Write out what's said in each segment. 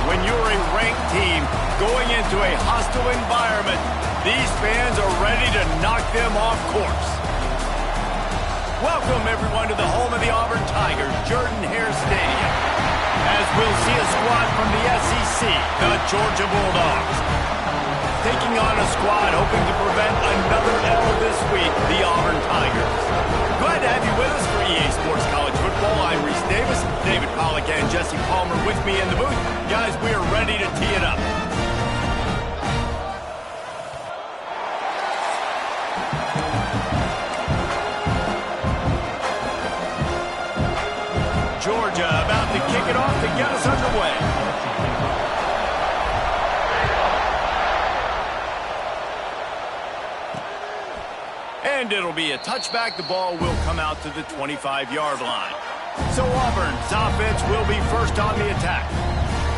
When you're a ranked team going into a hostile environment, these fans are ready to knock them off course. Welcome, everyone, to the home of the Auburn Tigers, Jordan-Hare Stadium, as we'll see a squad from the SEC, the Georgia Bulldogs, taking on a squad hoping to prevent another L this week, the Auburn Tigers. Glad to have you with us for EA Sports College Football. I'm Reese Davis, David Pollack and Jesse Palmer with me in the booth. Guys, we are ready to tee it up. Georgia about to kick it off to get us underway. And it'll be a touchback. The ball will come out to the 25-yard line. So Auburn's offense will be first on the attack.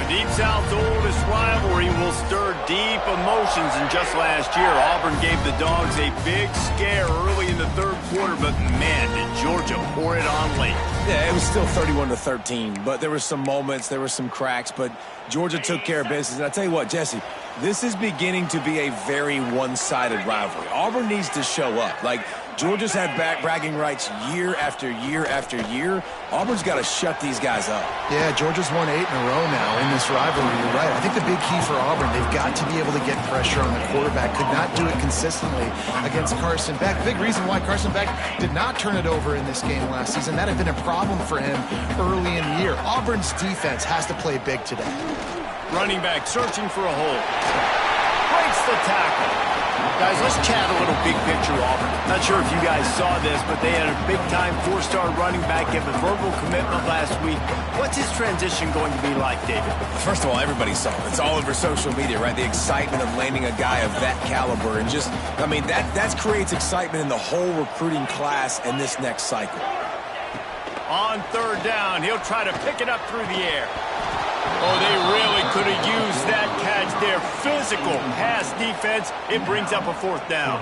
The Deep South's oldest rivalry will stir deep emotions, and just last year, Auburn gave the Dogs a big scare early in the third quarter, but man, did Georgia pour it on late. Yeah, it was still 31-13, but there were some moments, there were some cracks, but Georgia took care of business. And I tell you what, Jesse, this is beginning to be a very one-sided rivalry. Auburn needs to show up. Like, Georgia's had bragging rights year after year after year. Auburn's got to shut these guys up. Yeah, Georgia's won 8 in a row now in this rivalry. You're right. I think the big key for Auburn, they've got to be able to get pressure on the quarterback. Could not do it consistently against Carson Beck. Big reason why Carson Beck did not turn it over in this game last season. That had been a problem for him early in the year. Auburn's defense has to play big today. Running back searching for a hole. Breaks the tackle. Guys, let's chat a little big picture Auburn. Not sure if you guys saw this, but they had a big-time 4-star running back give a verbal commitment last week. What's his transition going to be like, David? First of all, everybody saw it. It's all over social media, right? The excitement of landing a guy of that caliber. And just, I mean, that creates excitement in the whole recruiting class in this next cycle. On third down, he'll try to pick it up through the air. Oh, they really could have used that catch there. Physical pass defense. It brings up a 4th down.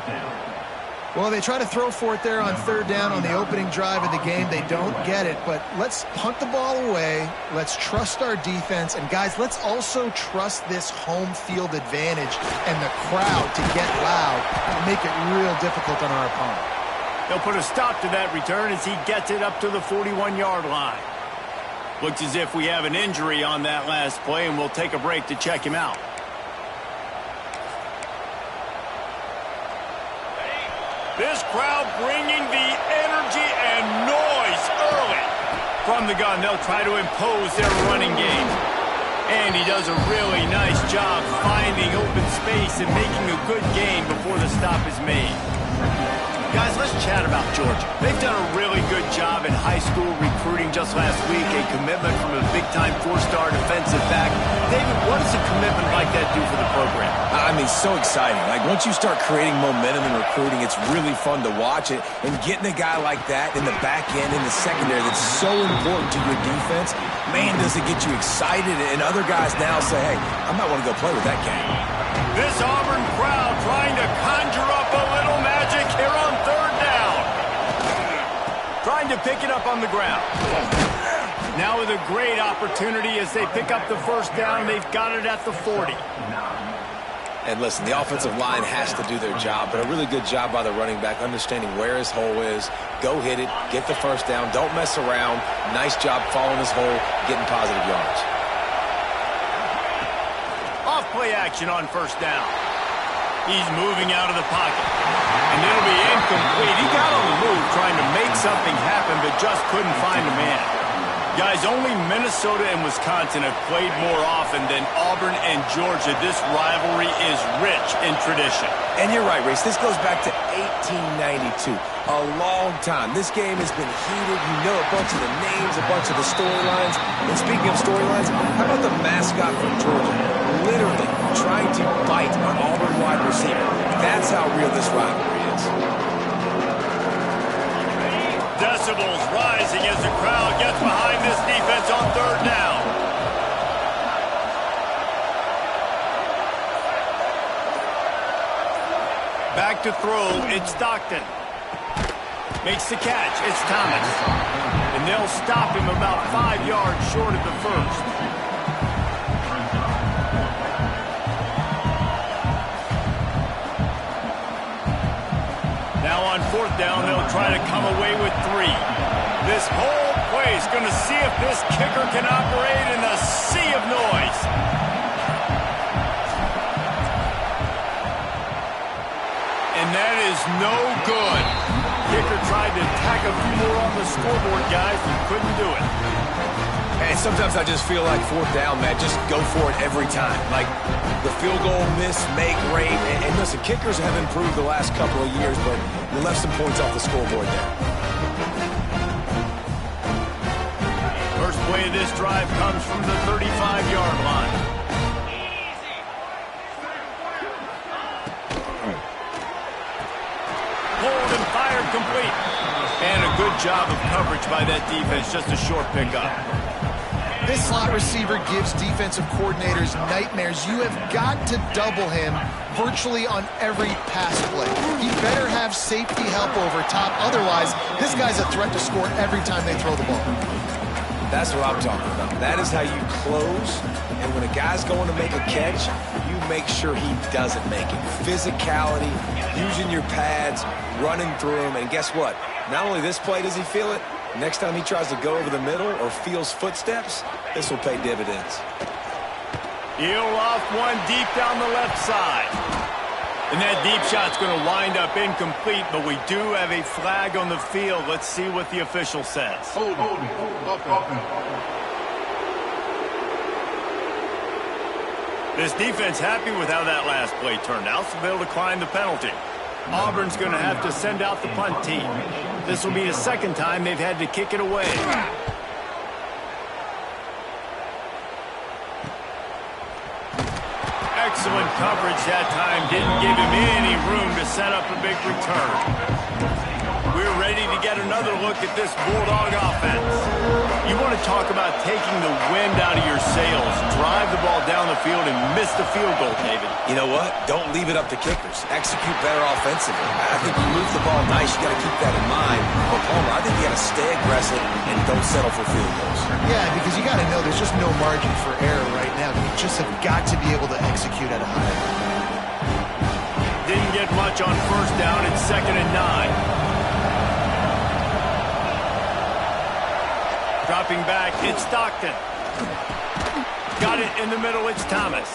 Well, they try to throw for it there on third down on the opening drive of the game. They don't get it, but let's punt the ball away. Let's trust our defense. And, guys, let's also trust this home field advantage and the crowd to get loud and make it real difficult on our opponent. They'll put a stop to that return as he gets it up to the 41-yard line. Looks as if we have an injury on that last play, and we'll take a break to check him out. This crowd bringing the energy and noise early. From the gun, they'll try to impose their running game. And he does a really nice job finding open space and making a good gain before the stop is made. Guys, let's chat about Georgia. They've done a really good job in high school recruiting just last week, a commitment from a big-time 4-star defensive back. David, what does a commitment like that do for the program? I mean, so exciting. Like, once you start creating momentum in recruiting, it's really fun to watch it. And getting a guy like that in the back end, in the secondary, that's so important to your defense, man, does it get you excited. And other guys now say, hey, I might want to go play with that cat. This Auburn crowd trying to conjure up a little magic here on third down. Trying to pick it up on the ground. Now with a great opportunity as they pick up the first down. They've got it at the 40. And listen, the offensive line has to do their job, but a really good job by the running back, understanding where his hole is. Go hit it, get the first down, don't mess around. Nice job following his hole, getting positive yards. Off-play action on first down. He's moving out of the pocket. And it'll be incomplete. He got on the move trying to make something happen, but just couldn't find a man. Guys, only Minnesota and Wisconsin have played more often than Auburn and Georgia. This rivalry is rich in tradition. And you're right, Reese. This goes back to 1892. A long time. This game has been heated. You know a bunch of the names, a bunch of the storylines. And speaking of storylines, how about the mascot from Georgia? Literally trying to bite an Auburn wide receiver. That's how real this rivalry is. Decibels rising as the crowd gets behind this defense on third down. Back to throw, it's Stockton. Makes the catch, it's Thomas. And they'll stop him about 5 yards short of the first. down, they'll try to come away with 3. This whole play is going to see if this kicker can operate in a sea of noise. And that is no good. Kicker tried to tack a few more on the scoreboard, guys, and couldn't do it. And sometimes I just feel like 4th down, man, just go for it every time. Like the field goal miss, make rate. And listen, kickers have improved the last couple of years, but you left some points off the scoreboard there. First play of this drive comes from the 35-yard line. Pulled and fired complete. And a good job of coverage by that defense, just a short pickup. This slot receiver gives defensive coordinators nightmares. You have got to double him virtually on every pass play. He better have safety help over top. Otherwise, this guy's a threat to score every time they throw the ball. That's what I'm talking about. That is how you close. And when a guy's going to make a catch, you make sure he doesn't make it. Physicality, using your pads, running through them. And guess what? Not only this play does he feel it, next time he tries to go over the middle or feels footsteps, this will pay dividends. He'll off one deep down the left side. And that deep shot's going to wind up incomplete, but we do have a flag on the field. Let's see what the official says. This defense happy with how that last play turned out, so they'll decline the penalty. Auburn's going to have to send out the punt team. This will be the second time they've had to kick it away. Excellent coverage that time. Didn't give him any room to set up a big return. We're ready to get another look at this Bulldog offense. You want to talk about taking the wind out of your sails. Drive the ball down the field and miss the field goal, David. You know what? Don't leave it up to kickers. Execute better offensively. I think you move the ball nice. You got to keep that in mind. But Palmer, I think you got to stay aggressive and don't settle for field goals. Yeah, because you got to know there's just no margin for error right now. You just have got to be able to execute at a high level. Didn't get much on first down. It's 2nd and 9. Dropping back, it's Stockton. Got it in the middle, it's Thomas.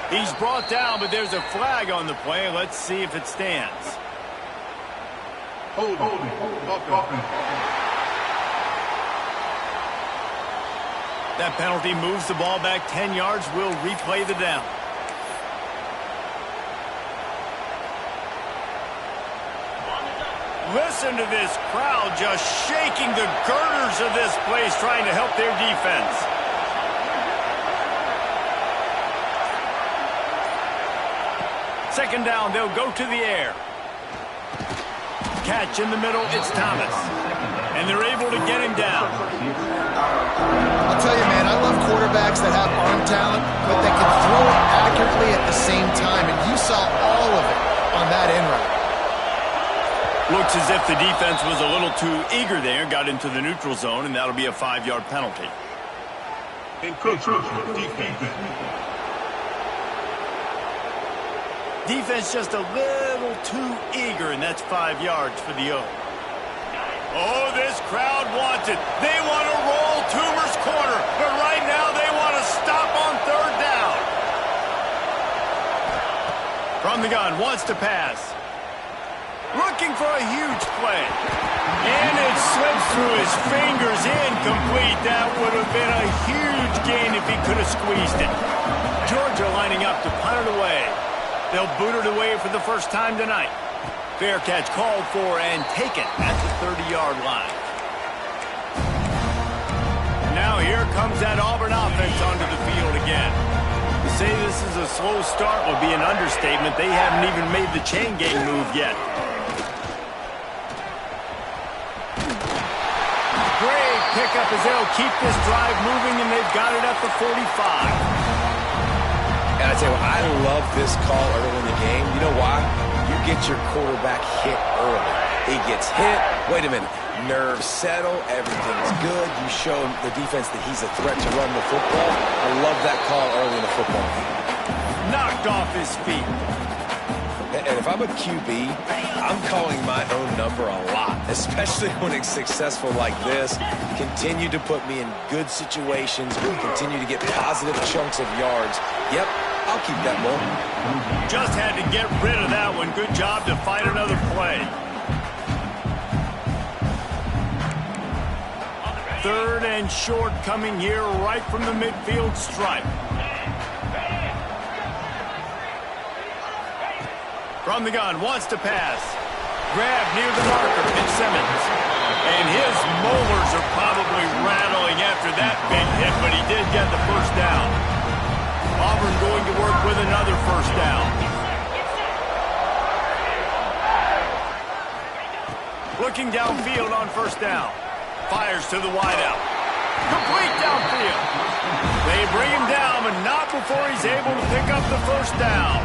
He's brought down, but there's a flag on the play. Let's see if it stands. Hold. That penalty moves the ball back 10 yards. We'll replay the down. Listen to this crowd just shaking the girders of this place, trying to help their defense. Second down, they'll go to the air. Catch in the middle, it's Thomas. And they're able to get him down. I'll tell you, man, I love quarterbacks that have arm talent, but that can throw it accurately at the same time. And you saw all of it on that end route. Looks as if the defense was a little too eager there, got into the neutral zone, and that'll be a 5-yard penalty. Defense just a little too eager, and that's 5 yards for the O. Oh, this crowd wants it. They want to roll Toomer's corner, but right now they want to stop on 3rd down. From the gun, wants to pass. Looking for a huge play. And it slips through his fingers, incomplete. That would have been a huge gain if he could have squeezed it. Georgia lining up to punt it away. They'll boot it away for the first time tonight. Fair catch called for and taken at the 30-yard line. Now here comes that Auburn offense onto the field again. To say this is a slow start would be an understatement. They haven't even made the chain gang move yet. Great pickup as they'll keep this drive moving, and they've got it at the 45. And I tell you what, I love this call early in the game. You know why? You get your quarterback hit early. He gets hit. Wait a minute. Nerves settle. Everything's good. You show the defense that he's a threat to run the football. I love that call early in the football game. Knocked off his feet. And if I'm a QB, I'm calling my own number a lot, especially when it's successful like this. Continue to put me in good situations, continue to get positive chunks of yards. Yep, I'll keep that ball. Just had to get rid of that one. Good job to find another play. 3rd and short coming here right from the midfield stripe. From the gun, wants to pass. Grab near the marker, it's Simmons. And his molars are probably rattling after that big hit, but he did get the first down. Auburn going to work with another first down. Looking downfield on first down. Fires to the wideout. Complete downfield. They bring him down, but not before he's able to pick up the first down.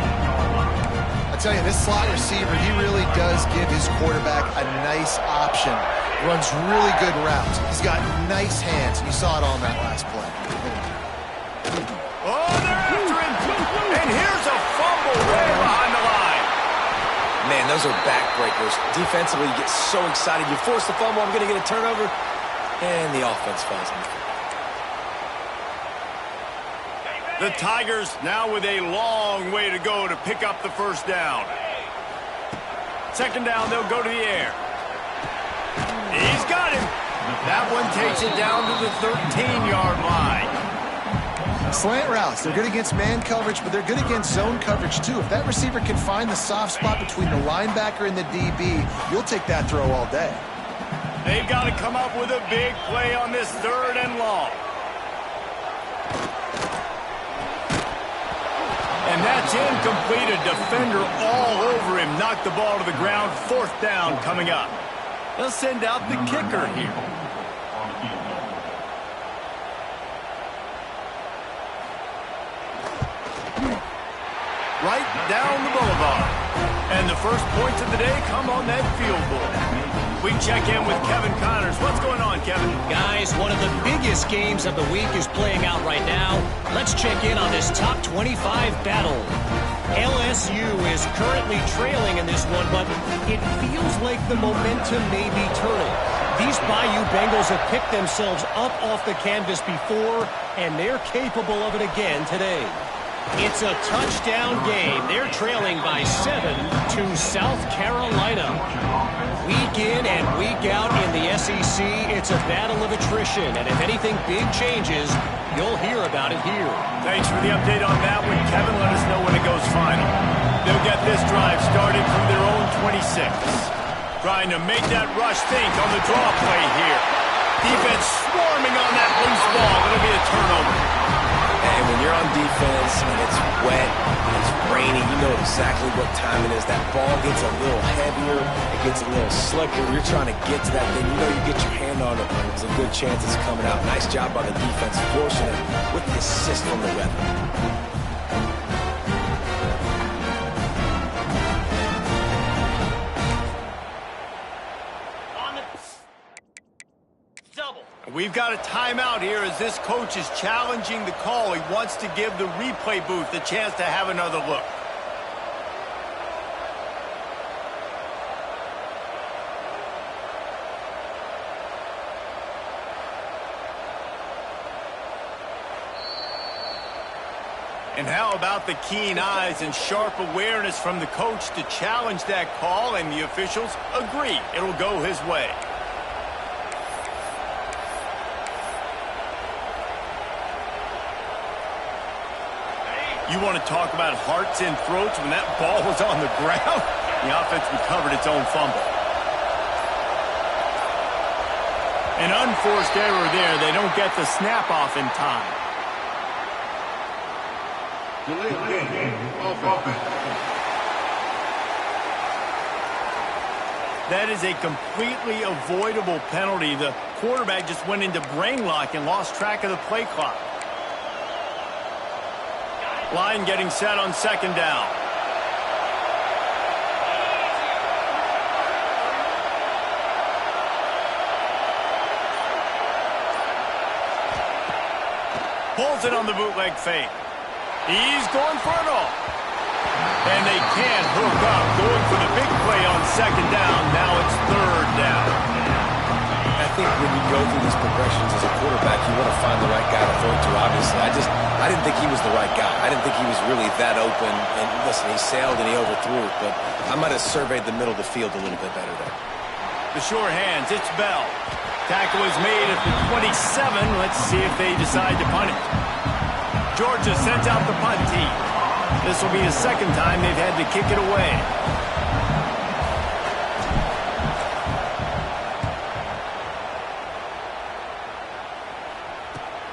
I tell you, this slot receiver, he really does give his quarterback a nice option. Runs really good routes. He's got nice hands. You saw it on that last play. Oh, they're after him. And here's a fumble way behind the line. Man, those are backbreakers. Defensively, you get so excited. You force the fumble, I'm going to get a turnover. And the offense falls in. The Tigers now with a long way to go to pick up the first down. 2nd down, they'll go to the air. He's got him. That one takes it down to the 13-yard line. Slant routes, they're good against man coverage, but they're good against zone coverage too. If that receiver can find the soft spot between the linebacker and the DB, you'll take that throw all day. They've got to come up with a big play on this 3rd and long. And that's incomplete. A defender all over him. Knocked the ball to the ground. 4th down coming up. They'll send out the kicker here. Right down the boulevard. And the first points of the day come on that field goal. We check in with Kevin Connors. What's going on, Kevin? Guys, one of the biggest games of the week is playing out right now. Let's check in on this top 25 battle. LSU is currently trailing in this one, but it feels like the momentum may be turning. These Bayou Bengals have picked themselves up off the canvas before, and they're capable of it again today. It's a touchdown game. They're trailing by 7 to South Carolina. Week in and week out in the SEC, it's a battle of attrition. And if anything big changes, you'll hear about it here. Thanks for the update on that one, Kevin. Let us know when it goes final. They'll get this drive started from their own 26. Trying to make that rush think on the draw play here. Defense swarming on that loose ball. It'll be a turnover. And when you're on defense and it's wet and it's raining, you know exactly what time it is. That ball gets a little heavier, it gets a little slicker. You're trying to get to that thing. You know you get your hand on it. There's a good chance it's coming out. Nice job by the defense, forcing it with the assist from the ref. We've got a timeout here as this coach is challenging the call. He wants to give the replay booth a chance to have another look. And how about the keen eyes and sharp awareness from the coach to challenge that call, and the officials agree it'll go his way. You want to talk about hearts and throats when that ball was on the ground? The offense recovered its own fumble. An unforced error there. They don't get the snap off in time. That is a completely avoidable penalty. The quarterback just went into brain lock and lost track of the play clock. Line getting set on 2nd down. Pulls it on the bootleg fake. He's going for it all. And they can't hook up. Going for the big play on second down. Now it's third down. I think when you go through these progressions as a quarterback, you want to find the right guy to throw it to, obviously. I didn't think he was the right guy. I didn't think he was really that open. And listen, he sailed and he overthrew it, but I might have surveyed the middle of the field a little bit better there. The sure hands, it's Bell. Tackle is made at the 27. Let's see if they decide to punt it. Georgia sends out the punt team. This will be the second time they've had to kick it away.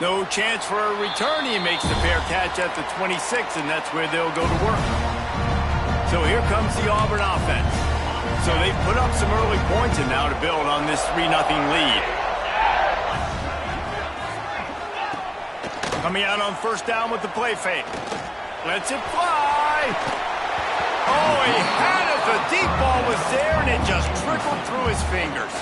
No chance for a return. He makes the fair catch at the 26, and that's where they'll go to work. So here comes the Auburn offense. So they've put up some early points and now to build on this 3-0 lead. Coming out on first down with the play fake. Lets it fly. Oh, he had it. The deep ball was there, and it just trickled through his fingers.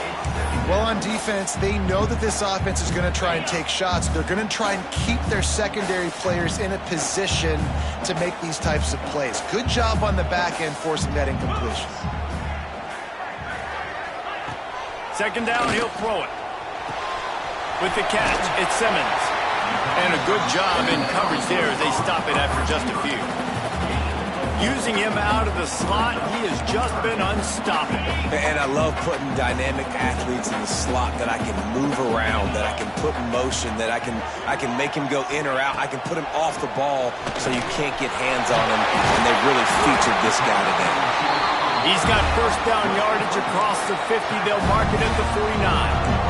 Well, on defense, they know that this offense is going to try and take shots. They're going to try and keep their secondary players in a position to make these types of plays. Good job on the back end forcing that incompletion. Second down, he'll throw it. With the catch, it's Simmons. And a good job in coverage there as they stop it after just a few. Using him out of the slot, he has just been unstoppable. And I love putting dynamic athletes in the slot that I can move around, that I can put in motion, that I can make him go in or out. I can put him off the ball so you can't get hands on him, and they really featured this guy today. He's got first down yardage across the 50. They'll mark it at the 49.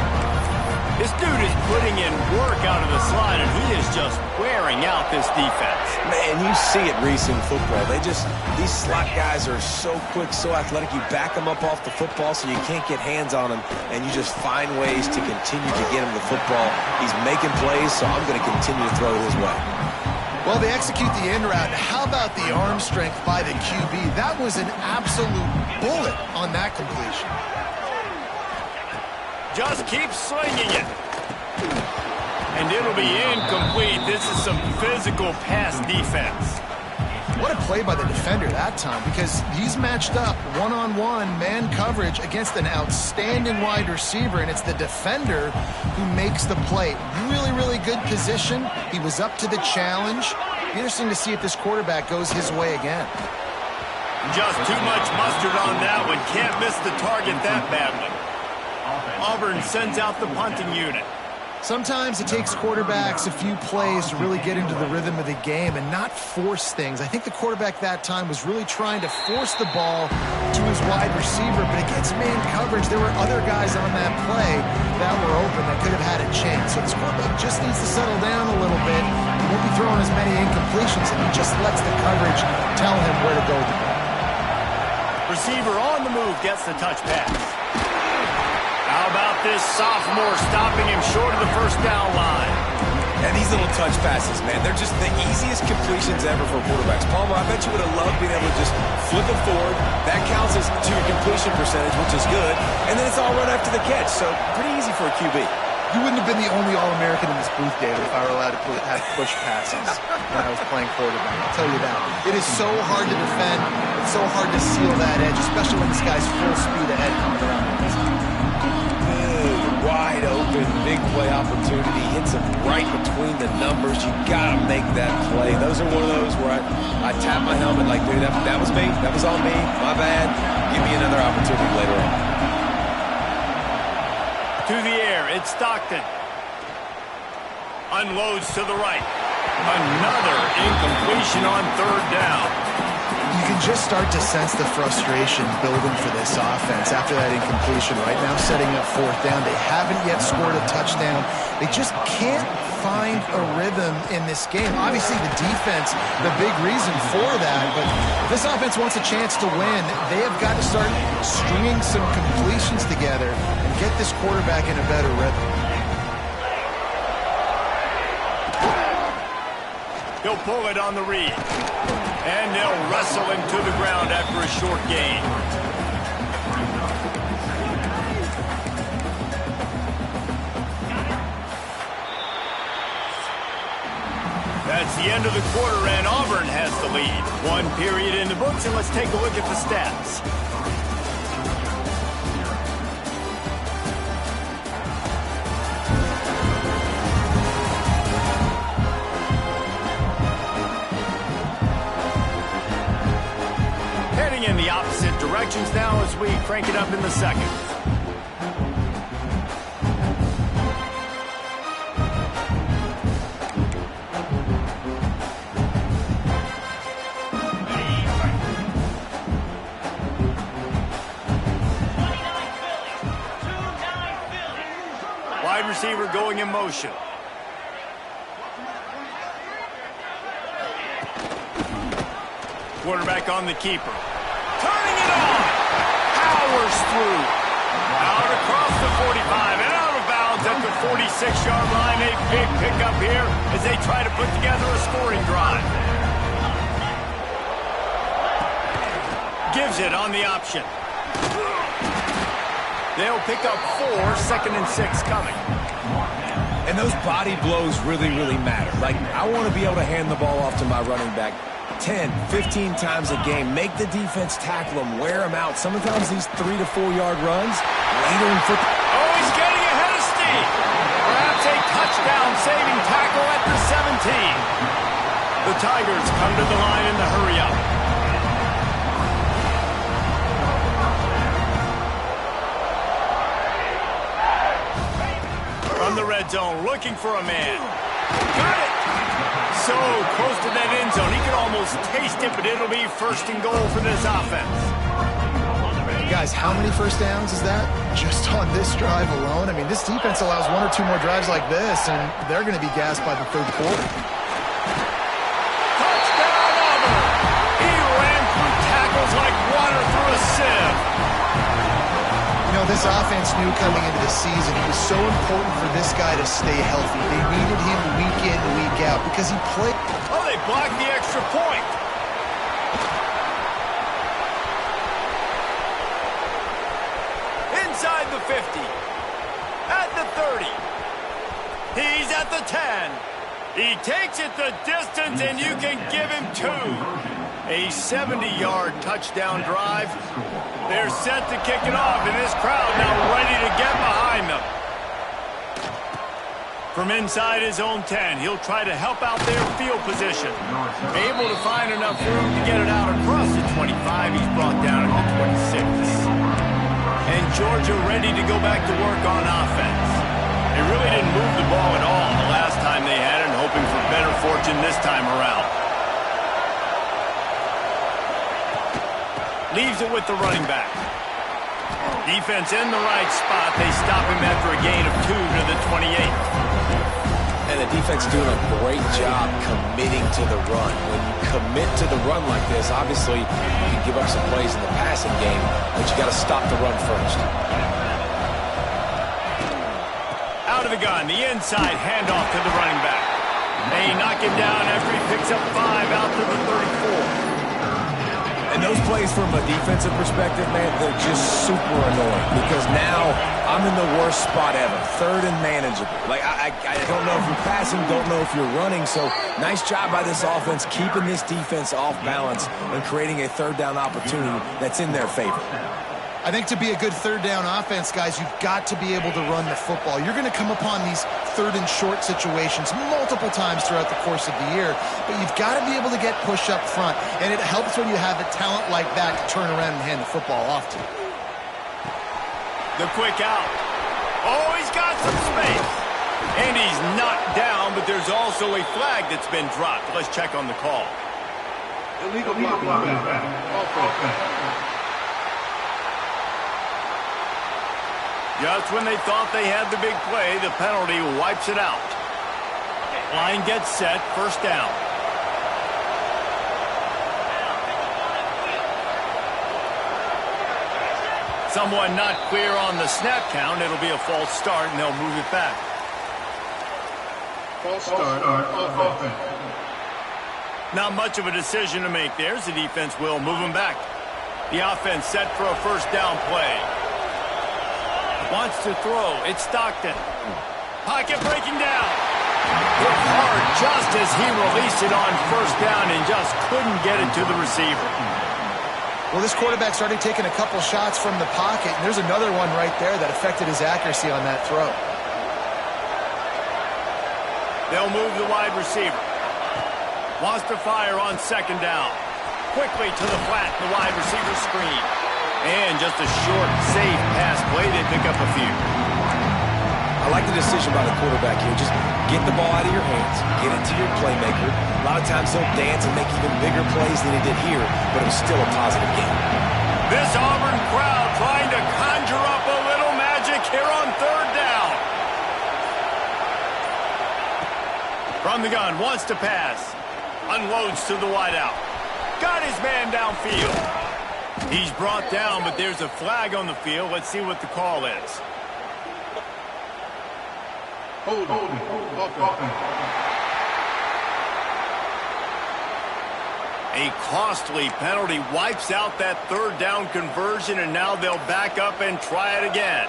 This dude is putting in work out of the slot, and he is just wearing out this defense. Man, you see it, Reese, in football. These slot guys are so quick, so athletic. You back them up off the football so you can't get hands on them, and you just find ways to continue to get him the football. He's making plays, so I'm going to continue to throw it his way. Well, they execute the in route. How about the arm strength by the QB? That was an absolute bullet on that completion. Just keep swinging it. And it'll be incomplete. This is some physical pass defense. What a play by the defender that time, because he's matched up one-on-one man coverage against an outstanding wide receiver, and it's the defender who makes the play. Really, really good position. He was up to the challenge. Interesting to see if this quarterback goes his way again. Just too much mustard on that one. Can't miss the target that badly. Auburn sends out the punting unit. Sometimes it takes quarterbacks a few plays to really get into the rhythm of the game and not force things. I think the quarterback that time was really trying to force the ball to his wide receiver, but against man coverage, there were other guys on that play that were open that could have had a chance. So this quarterback just needs to settle down a little bit. He won't be throwing as many incompletions, and he just lets the coverage tell him where to go with the ball. Receiver on the move gets the touch pass. How about this sophomore stopping him short of the first down line? And these little touch passes, man, they're just the easiest completions ever for quarterbacks. Palmer, I bet you would have loved being able to just flip it forward. That counts as to your completion percentage, which is good. And then it's all run after the catch, so pretty easy for a QB. You wouldn't have been the only All-American in this booth, David, if I were allowed to have push passes when I was playing quarterback. I'll tell you that. It is so hard to defend. It's so hard to seal that edge, especially when this guy's full speed ahead coming around. Wide open, big play opportunity. Hits him right between the numbers. You got to make that play. Those are one of those where I tap my helmet like, dude, that was me. That was on me. My bad. Give me another opportunity later on. To the air, it's Stockton. Unloads to the right. Another incompletion on third down. You can just start to sense the frustration building for this offense after that incompletion. Right now, setting up fourth down. They haven't yet scored a touchdown. They just can't find a rhythm in this game. Obviously, the defense, the big reason for that. But if this offense wants a chance to win, they have got to start stringing some completions together and get this quarterback in a better rhythm. He'll pull it on the read. And they'll wrestle him to the ground after a short gain. That's the end of the quarter, and Auburn has the lead. One period in the books, and let's take a look at the stats. Heading in the opposite directions now as we crank it up in the second. Wide receiver going in motion. Quarterback on the keeper. Turning it on. Powers through. Out across the 45 and out of bounds at the 46-yard line. A big pickup here as they try to put together a scoring drive. Gives it on the option. They'll pick up 4, 2nd and 6 coming. And those body blows really, really matter. Like, I want to be able to hand the ball off to my running back 10, 15 times a game. Make the defense tackle them, wear them out. Sometimes these 3 to 4 yard runs, later in football. Oh, he's getting ahead of steam. Perhaps a touchdown-saving tackle at the 17. The Tigers come to the line in the hurry-up. From the red zone, looking for a man. Got it! So close to that end zone. He can almost taste it, but it'll be 1st and goal for this offense. Guys, how many first downs is that? Just on this drive alone? I mean, this defense allows 1 or 2 more drives like this, and they're going to be gassed by the 3rd quarter. Touchdown, Auburn! He ran through tackles like water through a sieve. You know, this offense knew coming into the season it was so important for this guy to stay healthy. They needed him week in, week out because he played. Oh, they blocked the extra point. Inside the 50. At the 30. He's at the 10. He takes it the distance, and you can give him 2. A 70-yard touchdown drive. They're set to kick it off, and this crowd now ready to get behind them. From inside his own 10, he'll try to help out their field position. Able to find enough room to get it out across the 25. He's brought down at the 26. And Georgia ready to go back to work on offense. They really didn't move the ball at all the last time they had it, and hoping for better fortune this time around. Leaves it with the running back. Defense in the right spot. They stop him after a gain of 2 to the 28. And the defense doing a great job committing to the run. When you commit to the run like this, obviously you can give up some plays in the passing game, but you got to stop the run first. Out of the gun, the inside handoff to the running back. They knock him down after he picks up 5 out to the 34. And those plays from a defensive perspective, man, they're just super annoying because now I'm in the worst spot ever, 3rd and manageable. Like, I don't know if you're passing, don't know if you're running, so nice job by this offense keeping this defense off balance and creating a 3rd down opportunity that's in their favor. I think to be a good 3rd down offense, guys, you've got to be able to run the football. You're going to come upon these 3rd and short situations multiple times throughout the course of the year, but you've got to be able to get push up front, and it helps when you have a talent like that to turn around and hand the football off to. The quick out. Oh, he's got some space. And he's knocked down, but there's also a flag that's been dropped. Let's check on the call. Illegal blocking. Offense. Just when they thought they had the big play, the penalty wipes it out. Line gets set, 1st down. Someone not clear on the snap count. It'll be a false start, and they'll move it back. False start, offense. Not much of a decision to make there, as the defense will move them back. The offense set for a 1st down play. Wants to throw. It's Stockton. Pocket breaking down. Hit hard just as he released it on first down and just couldn't get it to the receiver. Well, this quarterback started taking a couple shots from the pocket, and there's another one right there that affected his accuracy on that throw. They'll move the wide receiver. Wants to fire on second down. Quickly to the flat, the wide receiver screen. And just a short, safe pass play. They pick up a few. I like the decision by the quarterback here. Just get the ball out of your hands. Get it to your playmaker. A lot of times he'll dance and make even bigger plays than he did here, but it was still a positive game. This Auburn crowd trying to conjure up a little magic here on third down. From the gun, wants to pass. Unloads to the wideout. Got his man downfield. He's brought down, but there's a flag on the field. Let's see what the call is. Hold on. A costly penalty wipes out that third down conversion, and now they'll back up and try it again.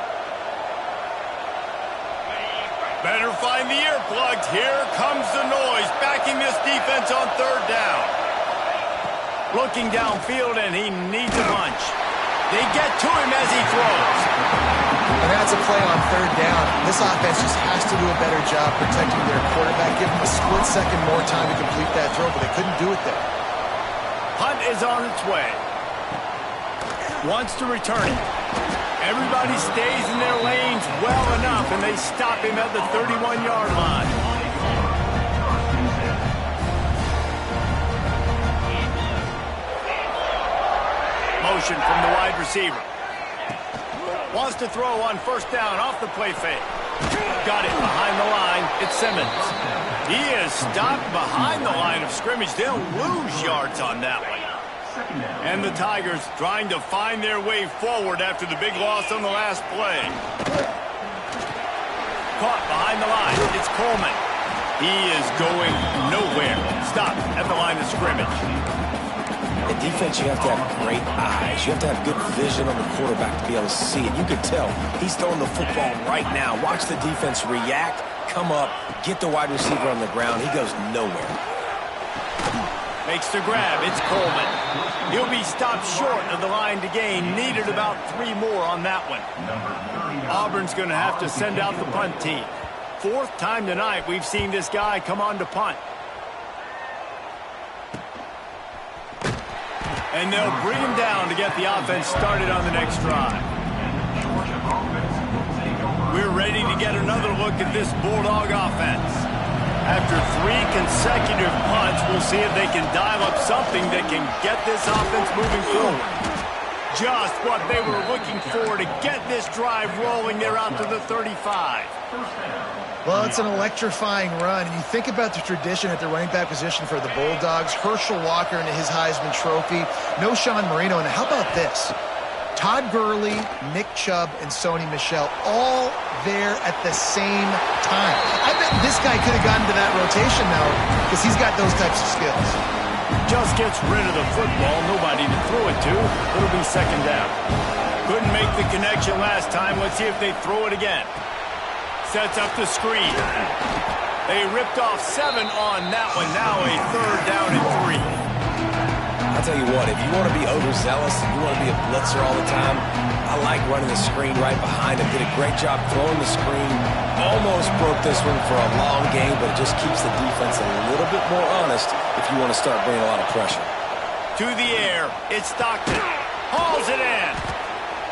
Better find the earplugs. Here comes the noise, backing this defense on third down. Looking downfield, and he needs a bunch. They get to him as he throws. And that's a play on third down. This offense just has to do a better job protecting their quarterback. Give him a split second more time to complete that throw, but they couldn't do it there. Punt is on its way. Wants to return it. Everybody stays in their lanes well enough, and they stop him at the 31-yard line. Motion from the wide receiver. Wants to throw on first down off the play fake. Got it behind the line. It's Simmons. He is stopped behind the line of scrimmage. They'll lose yards on that one. And the Tigers trying to find their way forward after the big loss on the last play. Caught behind the line. It's Coleman. He is going nowhere. Stop at the line of scrimmage. In defense, you have to have great eyes. You have to have good vision on the quarterback to be able to see it. You could tell he's throwing the football right now. Watch the defense react, come up, get the wide receiver on the ground. He goes nowhere. Makes the grab. It's Coleman. He'll be stopped short of the line to gain. Needed about 3 more on that one. Auburn's going to have to send out the punt team. 4th time tonight we've seen this guy come on to punt. And they'll bring him down to get the offense started on the next drive. We're ready to get another look at this Bulldog offense. After 3 consecutive punts, we'll see if they can dial up something that can get this offense moving forward. Just what they were looking for to get this drive rolling. They're out to the 35. Well, it's an electrifying run, and you think about the tradition at the running back position for the Bulldogs. Herschel Walker into his Heisman Trophy. No Sean Marino, and how about this? Todd Gurley, Nick Chubb, and Sony Michel all there at the same time. I bet this guy could have gotten to that rotation now because he's got those types of skills. Just gets rid of the football. Nobody to throw it to. It'll be second down. Couldn't make the connection last time. Let's see if they throw it again. Sets up the screen. They ripped off 7 on that one. Now a 3rd down and 3. I'll tell you what, if you want to be overzealous and you want to be a blitzer all the time, I like running the screen right behind him. Did a great job throwing the screen. Almost broke this one for a long game, but it just keeps the defense a little bit more honest if you want to start bringing a lot of pressure. To the air, it's Stockton. Hauls it in.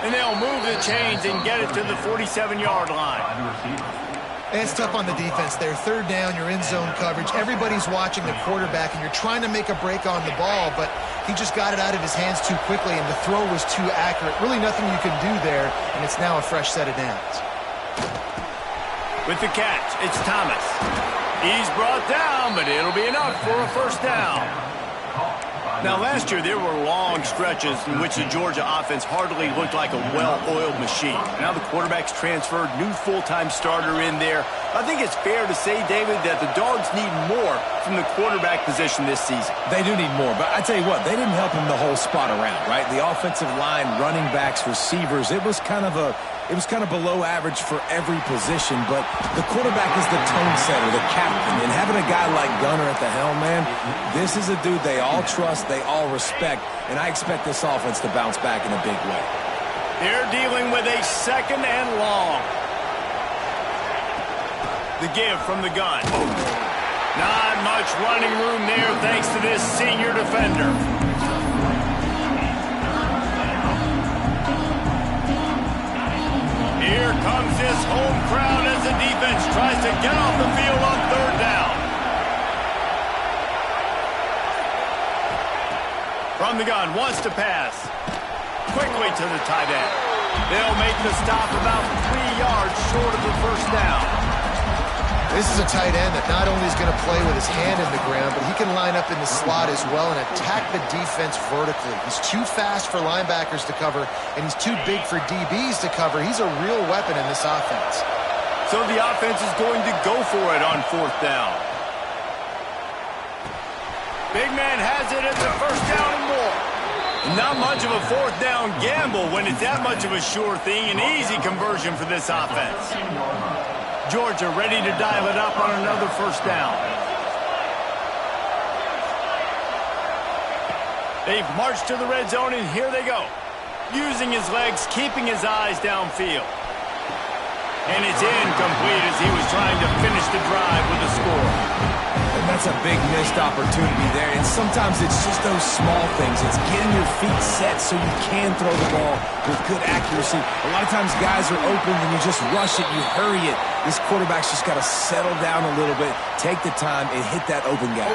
And they'll move the chains and get it to the 47-yard line. And it's tough on the defense there. 3rd down, you're in zone coverage. Everybody's watching the quarterback, and you're trying to make a break on the ball, but he just got it out of his hands too quickly, and the throw was too accurate. Really nothing you can do there, and it's now a fresh set of downs. With the catch, it's Thomas. He's brought down, but it'll be enough for a 1st down. Now, last year, there were long stretches in which the Georgia offense hardly looked like a well-oiled machine. Now the quarterback's transferred, new full-time starter in there. I think it's fair to say, David, that the Dogs need more from the quarterback position this season. They do need more, but I tell you what, they didn't help him the whole spot around, right? The offensive line, running backs, receivers, it was kind of a It was kind of below average for every position, but the quarterback is the tone setter, the captain, and having a guy like Gunner at the helm, man, this is a dude they all trust, they all respect, and I expect this offense to bounce back in a big way. They're dealing with a 2nd and long. The give from the gun. Not much running room there thanks to this senior defender. Here comes this home crowd as the defense tries to get off the field on 3rd down. From the gun, wants to pass. Quickly to the tight end. They'll make the stop about 3 yards short of the 1st down. This is a tight end that not only is going to play with his hand in the ground, but he can line up in the slot as well and attack the defense vertically. He's too fast for linebackers to cover, and he's too big for DBs to cover. He's a real weapon in this offense. So the offense is going to go for it on 4th down. Big man has it at the 1st down and more. Not much of a 4th down gamble when it's that much of a sure thing, an easy conversion for this offense. Georgia ready to dial it up on another 1st down. They've marched to the red zone, and here they go. Using his legs, keeping his eyes downfield. And it's incomplete as he was trying to finish the drive with a score. And that's a big missed opportunity there. And sometimes it's just those small things. It's getting your feet set so you can throw the ball with good accuracy. A lot of times guys are open and you just rush it, you hurry it. This quarterback's just got to settle down a little bit, take the time, and hit that open gap.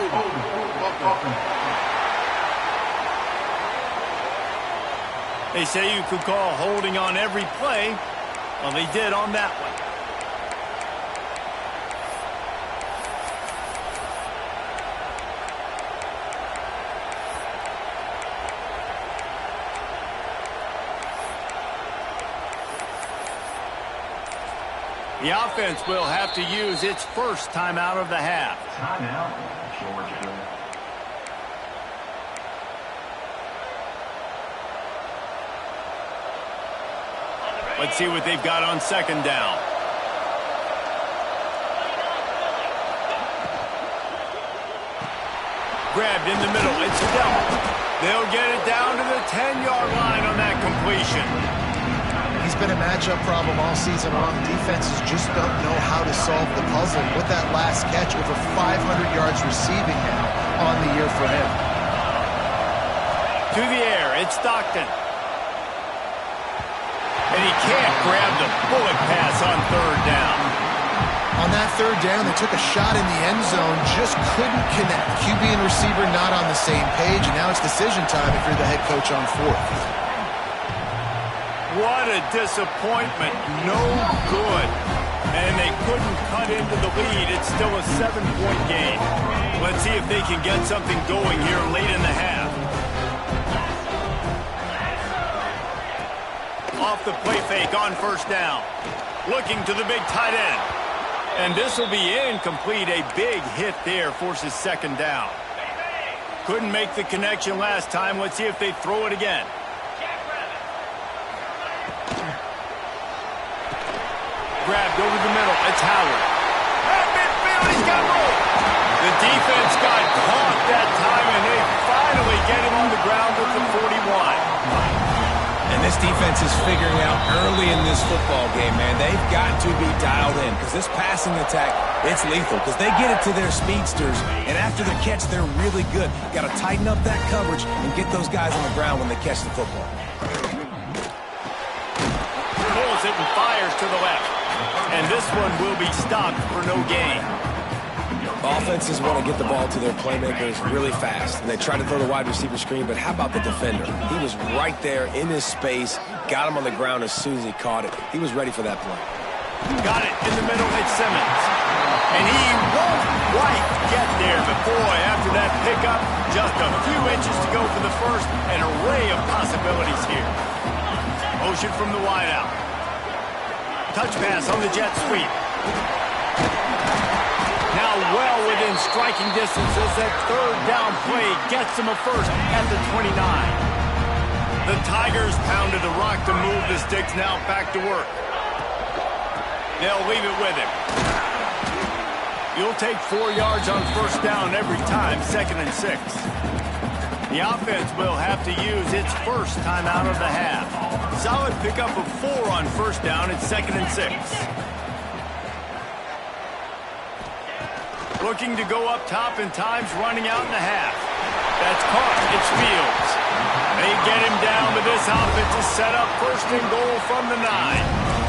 They say you could call holding on every play. Well, they did on that one. The offense will have to use its 1st timeout of the half. Timeout, Georgia. Let's see what they've got on 2nd down. Grabbed in the middle. It's Dell. They'll get it down to the 10-yard line on that completion. He's been a matchup problem all season long. Defenses just don't know how to solve the puzzle. With that last catch, over 500 yards receiving now on the year for him. To the air, it's Stockton. And he can't grab the bullet pass on 3rd down. On that 3rd down, they took a shot in the end zone, just couldn't connect. QB and receiver not on the same page, and now it's decision time if you're the head coach on 4th. What a disappointment. No good. And they couldn't cut into the lead. It's still a 7-point game. Let's see if they can get something going here late in the half. Off the play fake on 1st down. Looking to the big tight end. And this will be incomplete. A big hit there forces 2nd down. Couldn't make the connection last time. Let's see if they throw it again. Grabbed over the middle. It's Howard. At midfield, he's got room. The defense got caught that time, and they finally get him on the ground with the 41. And this defense is figuring out early in this football game, man. They've got to be dialed in because this passing attack, it's lethal because they get it to their speedsters, and after the catch, they're really good. Got to tighten up that coverage and get those guys on the ground when they catch the football. Pulls it and fires to the left. And this one will be stopped for no gain. Offenses want to get the ball to their playmakers really fast. And they try to throw the wide receiver screen, but how about the defender? He was right there in his space, got him on the ground as soon as he caught it. He was ready for that play. Got it in the middle, it's Simmons. And he won't quite get there, but boy, after that pickup, just a few inches to go for the 1st. An array of possibilities here. Motion from the wideout. Touch pass on the jet sweep. Now well within striking distance as that 3rd down play gets him a 1st at the 29. The Tigers pounded the rock to move the sticks, now back to work. They'll leave it with him. You'll take 4 yards on first down every time, 2nd and 6. The offense will have to use its first timeout of the half. Solid pickup of 4 on first down at 2nd and 6. Looking to go up top in times, running out in the half. That's caught. It's Fields. They get him down, but this offense is set up 1st and goal from the 9.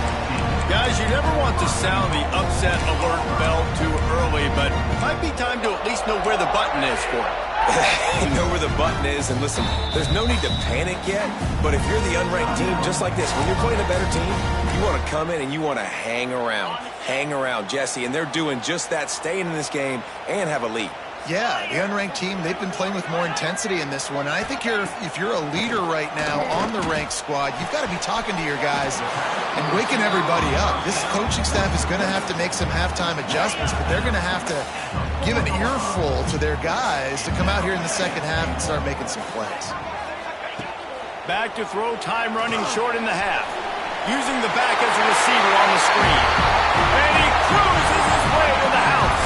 Guys, you never want to sound the upset alert bell too early, but it might be time to at least know where the button is for it. Know where the button is, and listen, there's no need to panic yet, but if you're the unranked team, just like this, when you're playing a better team, you want to come in and you want to hang around, Jesse, and they're doing just that, staying in this game and have a lead. Yeah, the unranked team, they've been playing with more intensity in this one. And I think if you're a leader right now on the ranked squad, you've got to be talking to your guys and waking everybody up. This coaching staff is going to have to make some halftime adjustments, but they're going to have to give an earful to their guys to come out here in the second half and start making some plays. Back to throw, time running short in the half. Using the back as a receiver on the screen. And he cruises his way to the house.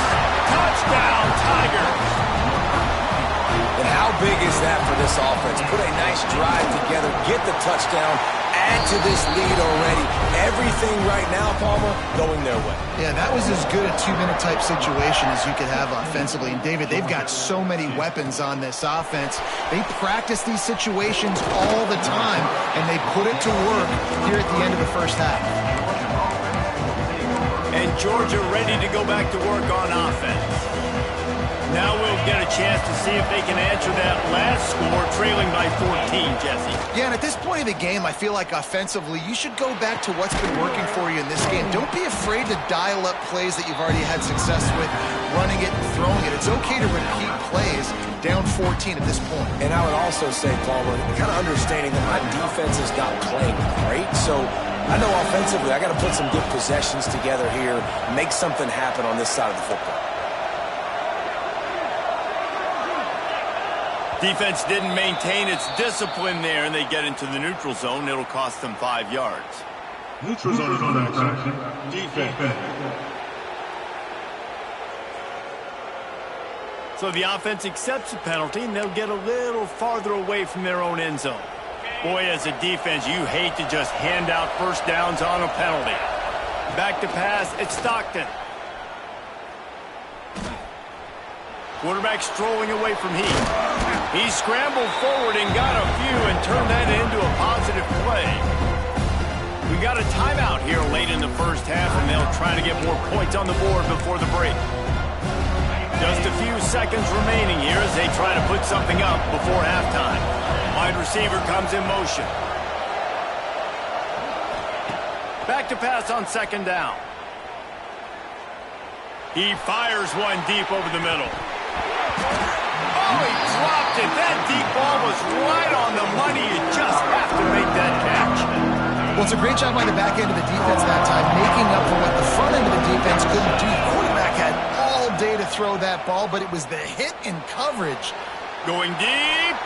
Touchdown, Tigers. And how big is that for this offense? Put a nice drive together, get the touchdown, add to this lead already. Everything right now, Palmer, going their way. Yeah, that was as good a 2-minute type situation as you could have offensively. And, David, they've got so many weapons on this offense. They practice these situations all the time, and they put it to work here at the end of the first half. And Georgia ready to go back to work on offense. Now we'll get a chance to see if they can answer that last score, trailing by 14, Jesse. Yeah, and at this point of the game, I feel like offensively, you should go back to what's been working for you in this game. Don't be afraid to dial up plays that you've already had success with, running it and throwing it. It's okay to repeat plays down 14 at this point. And I would also say, Palmer, kind of understanding that my defense is not playing great, so I know offensively I got to put some good possessions together here, make something happen on this side of the football. Defense didn't maintain its discipline there, and they get into the neutral zone. It'll cost them 5 yards. Neutral zone infraction. Defense. So the offense accepts the penalty, and they'll get a little farther away from their own end zone. Boy, as a defense, you hate to just hand out first downs on a penalty. Back to pass, it's Stockton. Quarterback strolling away from Heath. He scrambled forward and got a few and turned that into a positive play. We got a timeout here late in the first half, and they'll try to get more points on the board before the break. Just a few seconds remaining here as they try to put something up before halftime. Wide receiver comes in motion. Back to pass on 2nd down. He fires one deep over the middle. Oh, he dropped it. That deep ball was right on the money. You just have to make that catch. Well, it's a great job by the back end of the defense that time, making up for what the front end of the defense couldn't do. The quarterback had all day to throw that ball, but it was the hit in coverage. Going deep.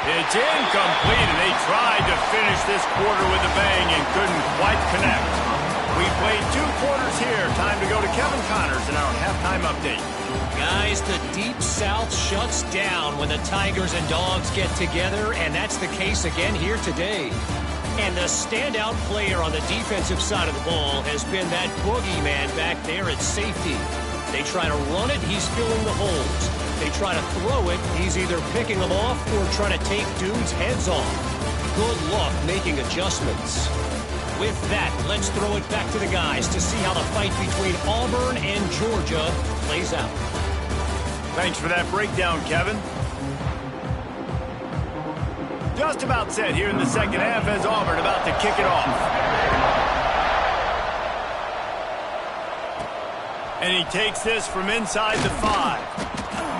It's incomplete, and they tried to finish this quarter with a bang and couldn't quite connect. We played 2 quarters here. Time to go to Kevin Connors in our halftime update. Guys, the Deep South shuts down when the Tigers and Dogs get together, and that's the case again here today. And the standout player on the defensive side of the ball has been that boogeyman back there at safety. They try to run it, he's filling the holes. They try to throw it, he's either picking them off or trying to take dudes' heads off. Good luck making adjustments. With that, let's throw it back to the guys to see how the fight between Auburn and Georgia plays out. Thanks for that breakdown, Kevin. Just about set here in the second half as Auburn about to kick it off. And he takes this from inside the 5.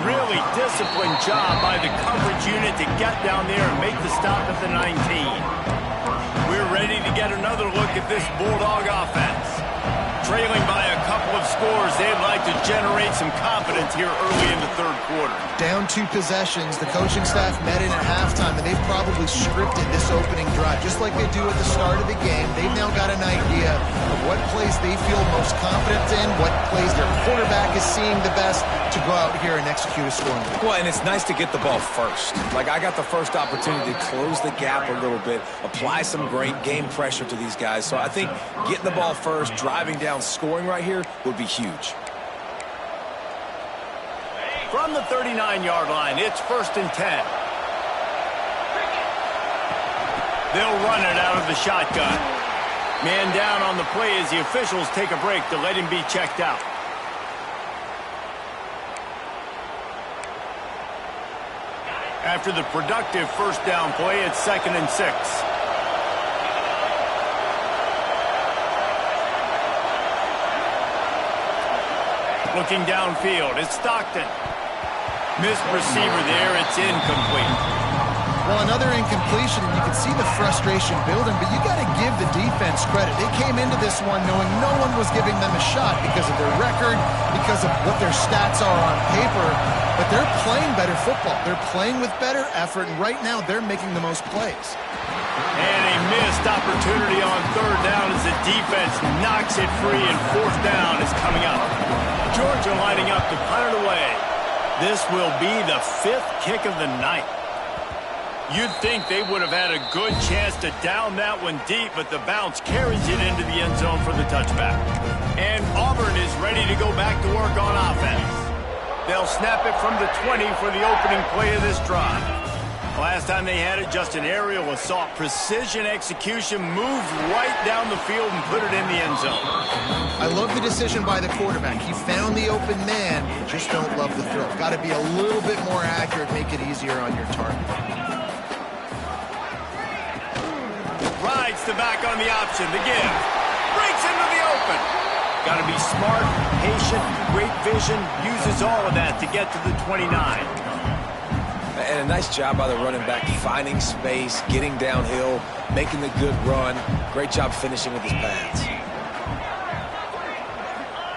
Really disciplined job by the coverage unit to get down there and make the stop at the 19. We're ready to get another look at this Bulldog offense. Trailing by a couple of scores, they'd like like to generate some confidence here early in the third quarter. Down 2 possessions, the coaching staff met in at halftime, and they've probably scripted this opening drive. Just like they do at the start of the game, they've now got an idea of what plays they feel most confident in, what plays their quarterback is seeing the best to go out here and execute a scoring. Well, and it's nice to get the ball first. Like, I got the first opportunity to close the gap a little bit, apply some great game pressure to these guys. So I think getting the ball first, driving down, scoring right here would be huge. From the 39-yard line, it's 1st and 10. They'll run it out of the shotgun. Man down on the play as the officials take a break to let him be checked out. After the productive first down play, it's 2nd and 6. Looking downfield, it's Stockton. Missed receiver there, it's incomplete. Well, another incompletion, and you can see the frustration building, but you got to give the defense credit. They came into this one knowing no one was giving them a shot because of their record, because of what their stats are on paper, but they're playing better football. They're playing with better effort, and right now they're making the most plays. And a missed opportunity on 3rd down as the defense knocks it free, and 4th down is coming up. Georgia lining up to punt it away. This will be the 5th kick of the night. You'd think they would have had a good chance to down that one deep, but the bounce carries it into the end zone for the touchback. And Auburn is ready to go back to work on offense. They'll snap it from the 20 for the opening play of this drive. Last time they had it, just an aerial assault. Precision execution, moved right down the field and put it in the end zone. I love the decision by the quarterback. He found the open man, just don't love the throw. Got to be a little bit more accurate, make it easier on your target. Rides the back on the option, the give. Breaks into the open. Got to be smart, patient, great vision. Uses all of that to get to the 29. And a nice job by the running back, finding space, getting downhill, making the good run. Great job finishing with his pads.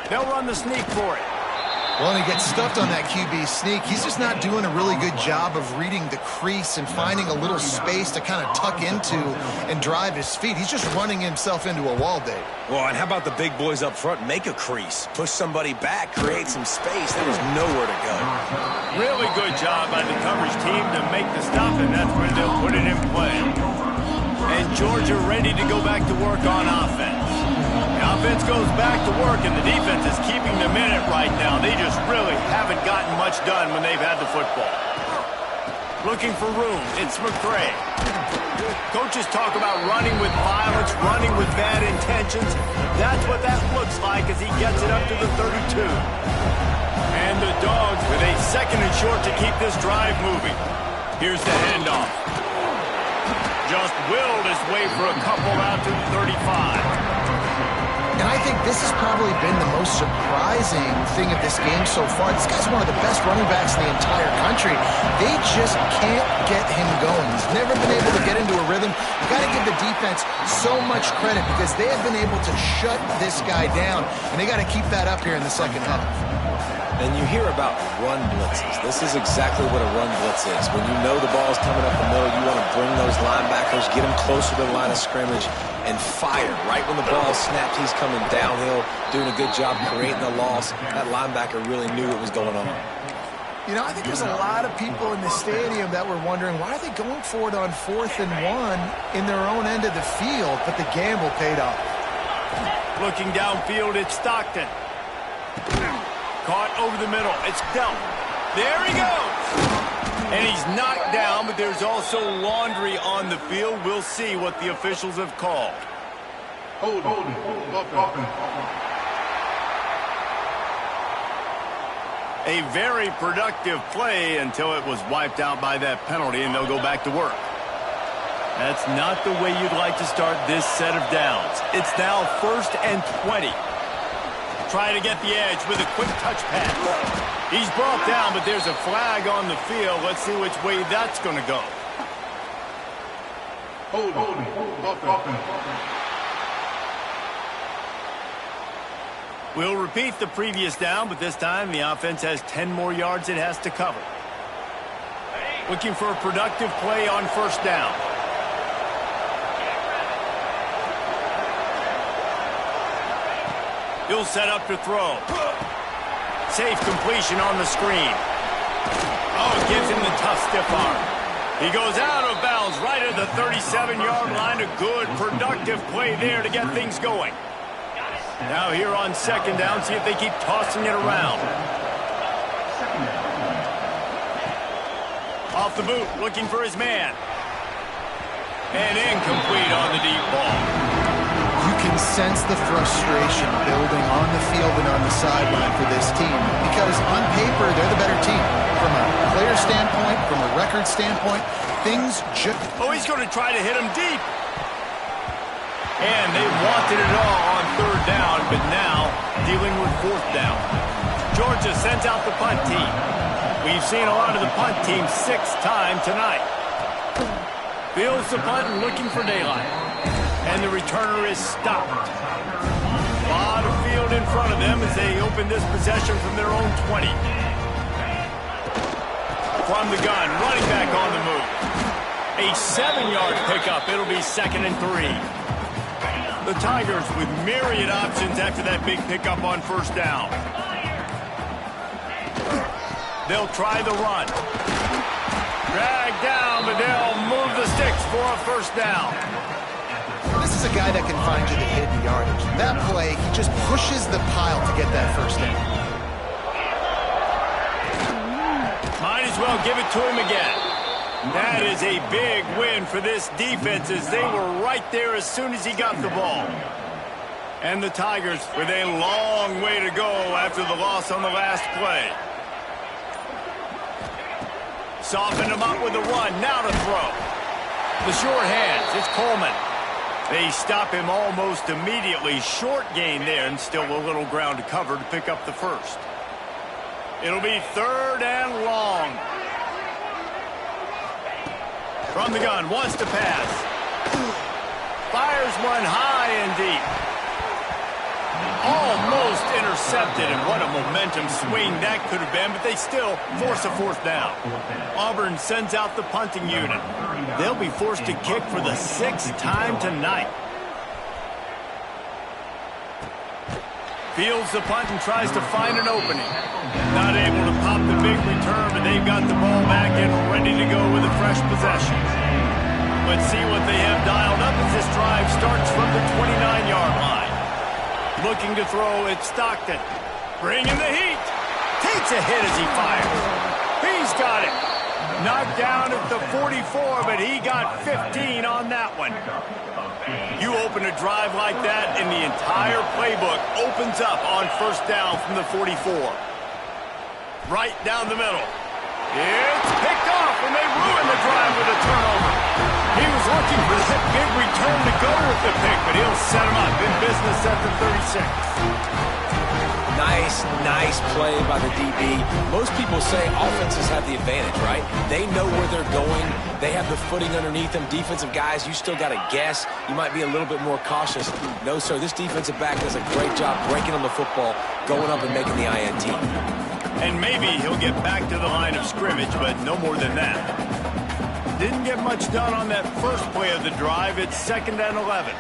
They'll run the sneak for it. Well, and he gets stuffed on that QB sneak. He's just not doing a really good job of reading the crease and finding a little space to kind of tuck into and drive his feet. He's just running himself into a wall, Dave. Well, and how about the big boys up front? Make a crease, push somebody back, create some space. There was nowhere to go. Really good job by the coverage team to make the stop, and that's where they'll put it in play. And Georgia ready to go back to work on offense. The offense goes back to work, and the defense is keeping them in it right now. They just really haven't gotten much done when they've had the football. Looking for room, it's McCray. Coaches talk about running with violence, running with bad intentions. That's what that looks like as he gets it up to the 32. And the Dogs with a 2nd and short to keep this drive moving. Here's the handoff. Just willed his way for a couple out to the 35. And I think this has probably been the most surprising thing of this game so far. This guy's one of the best running backs in the entire country. They just can't get him going. He's never been able to get into a rhythm. You got to give the defense so much credit because they have been able to shut this guy down, and they got to keep that up here in the second half. And you hear about run blitzes. This is exactly what a run blitz is. When you know the ball's coming up the middle, you want to bring those linebackers, get them closer to the line of scrimmage, and fire. Right when the ball snapped, he's coming downhill, doing a good job creating a loss. That linebacker really knew what was going on. You know, I think there's a lot of people in the stadium that were wondering, why are they going for it on 4th and 1 in their own end of the field? But the gamble paid off. Looking downfield, it's Stockton. Caught over the middle. It's dealt. There he goes. And he's knocked down, but there's also laundry on the field. We'll see what the officials have called. Hold it. A very productive play until it was wiped out by that penalty, and they'll go back to work. That's not the way you'd like to start this set of downs. It's now 1st and 20. Trying to get the edge with a quick touch pass. He's brought down, but there's a flag on the field. Let's see which way that's going to go. Hold it. We'll repeat the previous down, but this time the offense has 10 more yards it has to cover. Looking for a productive play on first down. He'll set up to throw. Safe completion on the screen. Oh, gives him the tough stiff arm. He goes out of bounds right at the 37-yard line. A good, productive play there to get things going. Now here on second down, see if they keep tossing it around. Off the boot, looking for his man. And incomplete on the deep ball. You can sense the frustration building on the field and on the sideline for this team because on paper, they're the better team. From a player standpoint, from a record standpoint, things just... Oh, he's going to try to hit him deep. And they wanted it all on third down, but now dealing with fourth down. Georgia sends out the punt team. We've seen a lot of the punt team 6 times tonight. Fields the punt and looking for daylight. And the returner is stopped. A lot of field in front of them as they open this possession from their own 20. From the gun, running back on the move. A 7-yard pickup. It'll be 2nd and 3. The Tigers with myriad options after that big pickup on first down. They'll try the run. Drag down, but they'll move the sticks for a first down. This is a guy that can find you the hidden yardage. That play, he just pushes the pile to get that first down. Might as well give it to him again. That is a big win for this defense as they were right there as soon as he got the ball. And the Tigers with a long way to go after the loss on the last play. Soften him up with a run. Now to throw. The short hands. It's Coleman. They stop him almost immediately. Short gain there and still a little ground to cover to pick up the first. It'll be 3rd and long. From the gun, wants to pass. Fires one high and deep. Almost intercepted, and what a momentum swing that could have been, but they still force a fourth down. Auburn sends out the punting unit. They'll be forced to kick for the 6th time tonight. Fields the punt and tries to find an opening. Not able to pop the big return, but they've got the ball back and ready to go with a fresh possession. Let's see what they have dialed up as this drive starts from the 29-yard line. Looking to throw, it's Stockton. Bringing the heat. Takes a hit as he fires. He's got it. Knocked down at the 44, but he got 15 on that one. You open a drive like that, and the entire playbook opens up on first down from the 44. Right down the middle. It's picked off, and they ruin the drive with a turnover. He was looking for that big return to go with the pick, but he'll set him up in business at the 36. Nice play by the DB. Most people say offenses have the advantage, right? They know where they're going. They have the footing underneath them. Defensive guys, you still got to guess. You might be a little bit more cautious. No, sir, this defensive back does a great job breaking on the football, going up and making the INT. And maybe he'll get back to the line of scrimmage, but no more than that. Didn't get much done on that first play of the drive. It's 2nd and 11.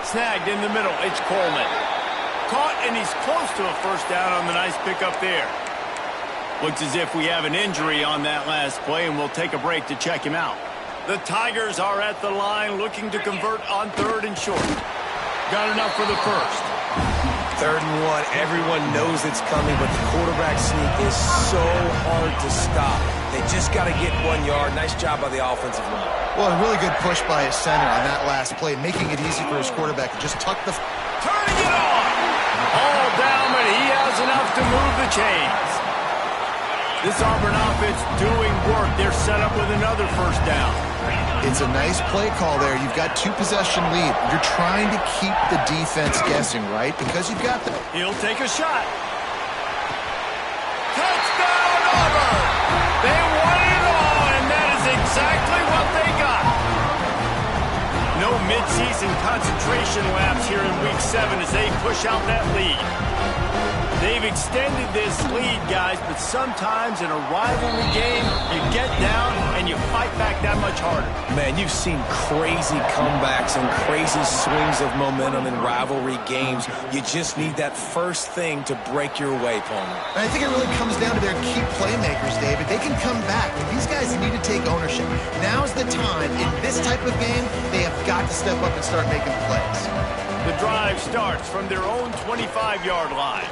Snagged in the middle. It's Coleman. Caught, and he's close to a first down on the nice pickup there. Looks as if we have an injury on that last play, and we'll take a break to check him out. The Tigers are at the line looking to convert on 3rd and short. Got enough for the first. 3rd and 1. Everyone knows it's coming, but the quarterback sneak is so hard to stop. They just got to get 1 yard. Nice job by the offensive line. Well, a really good push by his center on that last play, making it easy for his quarterback to just tuck the... Turning it on! All down, but he has enough to move the chains. This Auburn offense doing work. They're set up with another first down. It's a nice play call there. You've got 2-possession lead. You're trying to keep the defense guessing, right? Because you've got them. He'll take a shot. Touchdown, Auburn! They won it all, and that is exactly what they got. No mid-season concentration laps here in Week 7 as they push out that lead. They've extended this lead, guys, but sometimes in a rivalry game, you get down and you fight back that much harder. Man, you've seen crazy comebacks and crazy swings of momentum in rivalry games. You just need that first thing to break your way, Palmer. And I think it really comes down to their key playmakers, David. They can come back, but these guys need to take ownership. Now's the time. In this type of game, they have got to step up and start making plays. The drive starts from their own 25-yard line.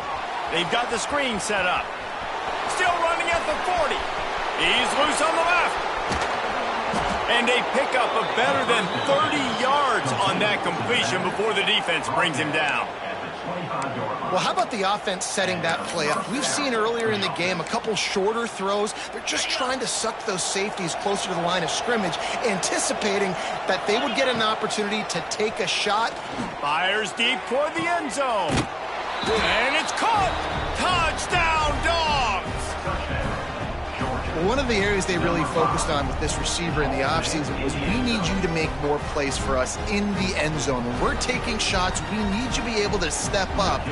They've got the screen set up. Still running at the 40. He's loose on the left. And they pick up a better than 30 yards on that completion before the defense brings him down. Well, how about the offense setting that play up? We've seen earlier in the game a couple shorter throws. They're just trying to suck those safeties closer to the line of scrimmage, anticipating that they would get an opportunity to take a shot. Fires deep toward the end zone. And it's caught! Touchdown, Dogs! One of the areas they really focused on with this receiver in the offseason was we need you to make more plays for us in the end zone. When we're taking shots, we need you to be able to step up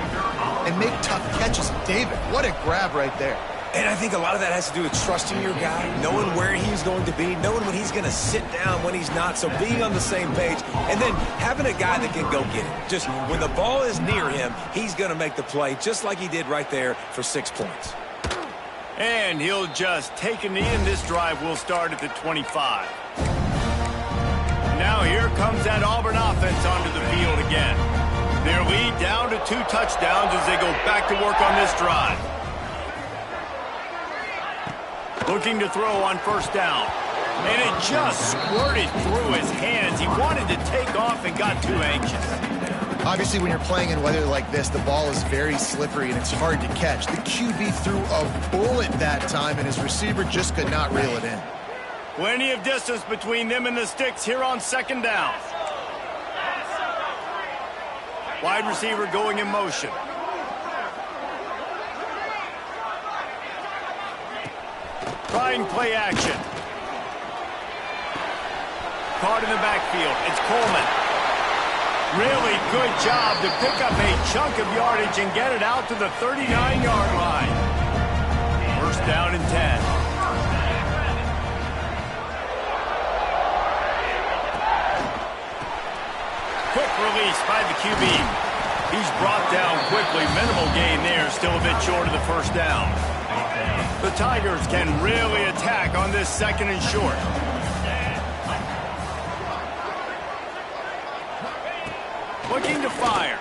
and make tough catches. David, what a grab right there. And I think a lot of that has to do with trusting your guy, knowing where he's going to be, knowing when he's going to sit down, when he's not, so being on the same page, and then having a guy that can go get it. Just when the ball is near him, he's going to make the play, just like he did right there for 6 points. And he'll just take a knee, and this drive will start at the 25. Now here comes that Auburn offense onto the field again. Their lead down to 2 touchdowns as they go back to work on this drive. Looking to throw on first down. And it just squirted through his hands. He wanted to take off and got too anxious. Obviously, when you're playing in weather like this, the ball is very slippery and it's hard to catch. The QB threw a bullet that time, and his receiver just could not reel it in. Plenty of distance between them and the sticks here on second down. Wide receiver going in motion. Trying play action. Caught in the backfield. It's Coleman. Really good job to pick up a chunk of yardage and get it out to the 39-yard line. First down and 10. Quick release by the QB. He's brought down quickly. Minimal gain there. Still a bit short of the first down. The Tigers can really attack on this second and short. Looking to fire.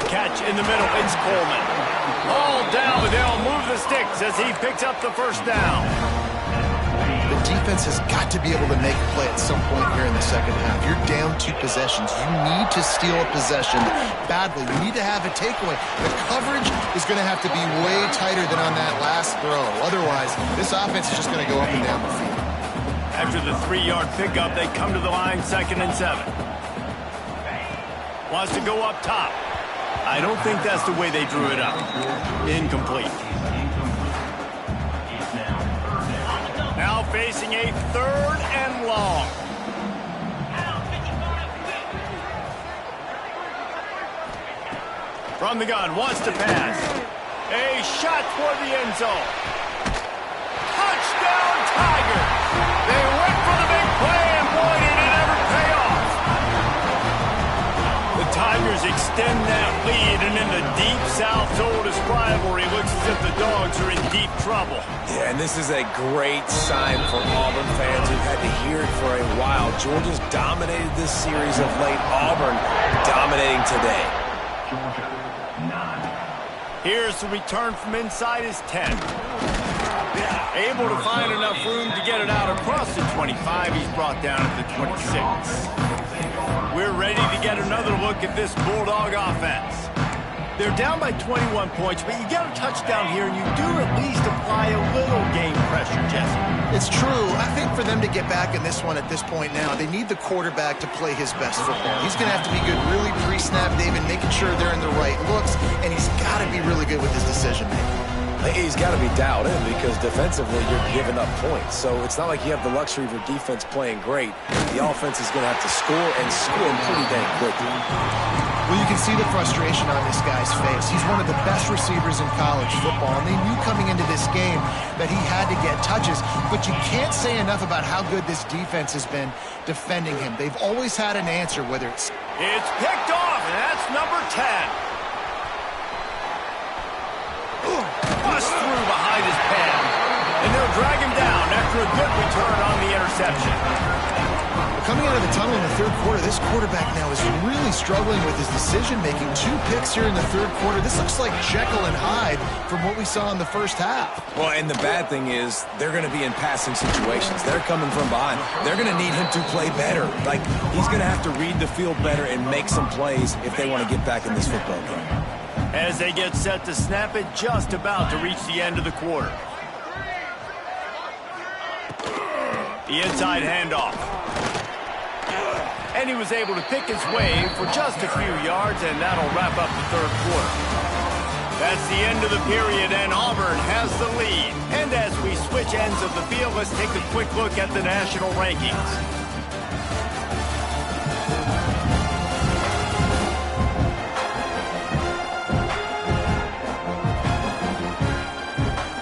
Catch in the middle. It's Coleman. All down, but they'll move the sticks as he picks up the first down. The defense has got to be able to make a play at some point here in the second half. You're down 2 possessions. You need to steal a possession badly. You need to have a takeaway. The coverage is going to have to be way tighter than on that last throw. Otherwise, this offense is just going to go up and down the field. After the 3-yard pickup, they come to the line, 2nd and 7. Wants to go up top. I don't think that's the way they drew it up. Incomplete. Now facing a 3rd and long. From the gun, wants to pass. A shot toward the end zone. Touchdown, Tigers! They went for the big play, and boy, did it ever pay off. The Tigers extend that lead, and in the Deep South's oldest rivalry, looks as if the Dogs are in deep trouble. Yeah, and this is a great sign for Auburn fans who've had to hear it for a while. Georgia's dominated this series of late. Auburn dominating today. Here's the return from inside his 10. Able to find enough room to get it out across the 25. He's brought down at the 26. We're ready to get another look at this Bulldog offense. They're down by 21 points, but you get a touchdown here, and you do at least apply a little game pressure, Jesse. It's true. I think for them to get back in this one at this point now, they need the quarterback to play his best football. He's going to have to be good really pre-snap, David, making sure they're in the right looks, and he's got to be really good with his decision-making. He's got to be dialed in because defensively you're giving up points. So it's not like you have the luxury of your defense playing great. The offense is going to have to score and score pretty dang quickly. Well, you can see the frustration on this guy's face. He's one of the best receivers in college football, and they knew coming into this game that he had to get touches, but you can't say enough about how good this defense has been defending him. They've always had an answer, whether it's... It's picked off, and that's number 10. Bust through behind his pad, and they'll drag him down after a good return on the interception. Coming out of the tunnel in the third quarter, this quarterback now is really struggling with his decision-making. 2 picks here in the third quarter. This looks like Jekyll and Hyde from what we saw in the first half. Well, and the bad thing is they're going to be in passing situations. They're coming from behind. They're going to need him to play better. Like, he's going to have to read the field better and make some plays if they want to get back in this football game. As they get set to snap it, just about to reach the end of the quarter. The inside handoff. And he was able to pick his way for just a few yards, and that'll wrap up the third quarter. That's the end of the period, and Auburn has the lead. And as we switch ends of the field, let's take a quick look at the national rankings.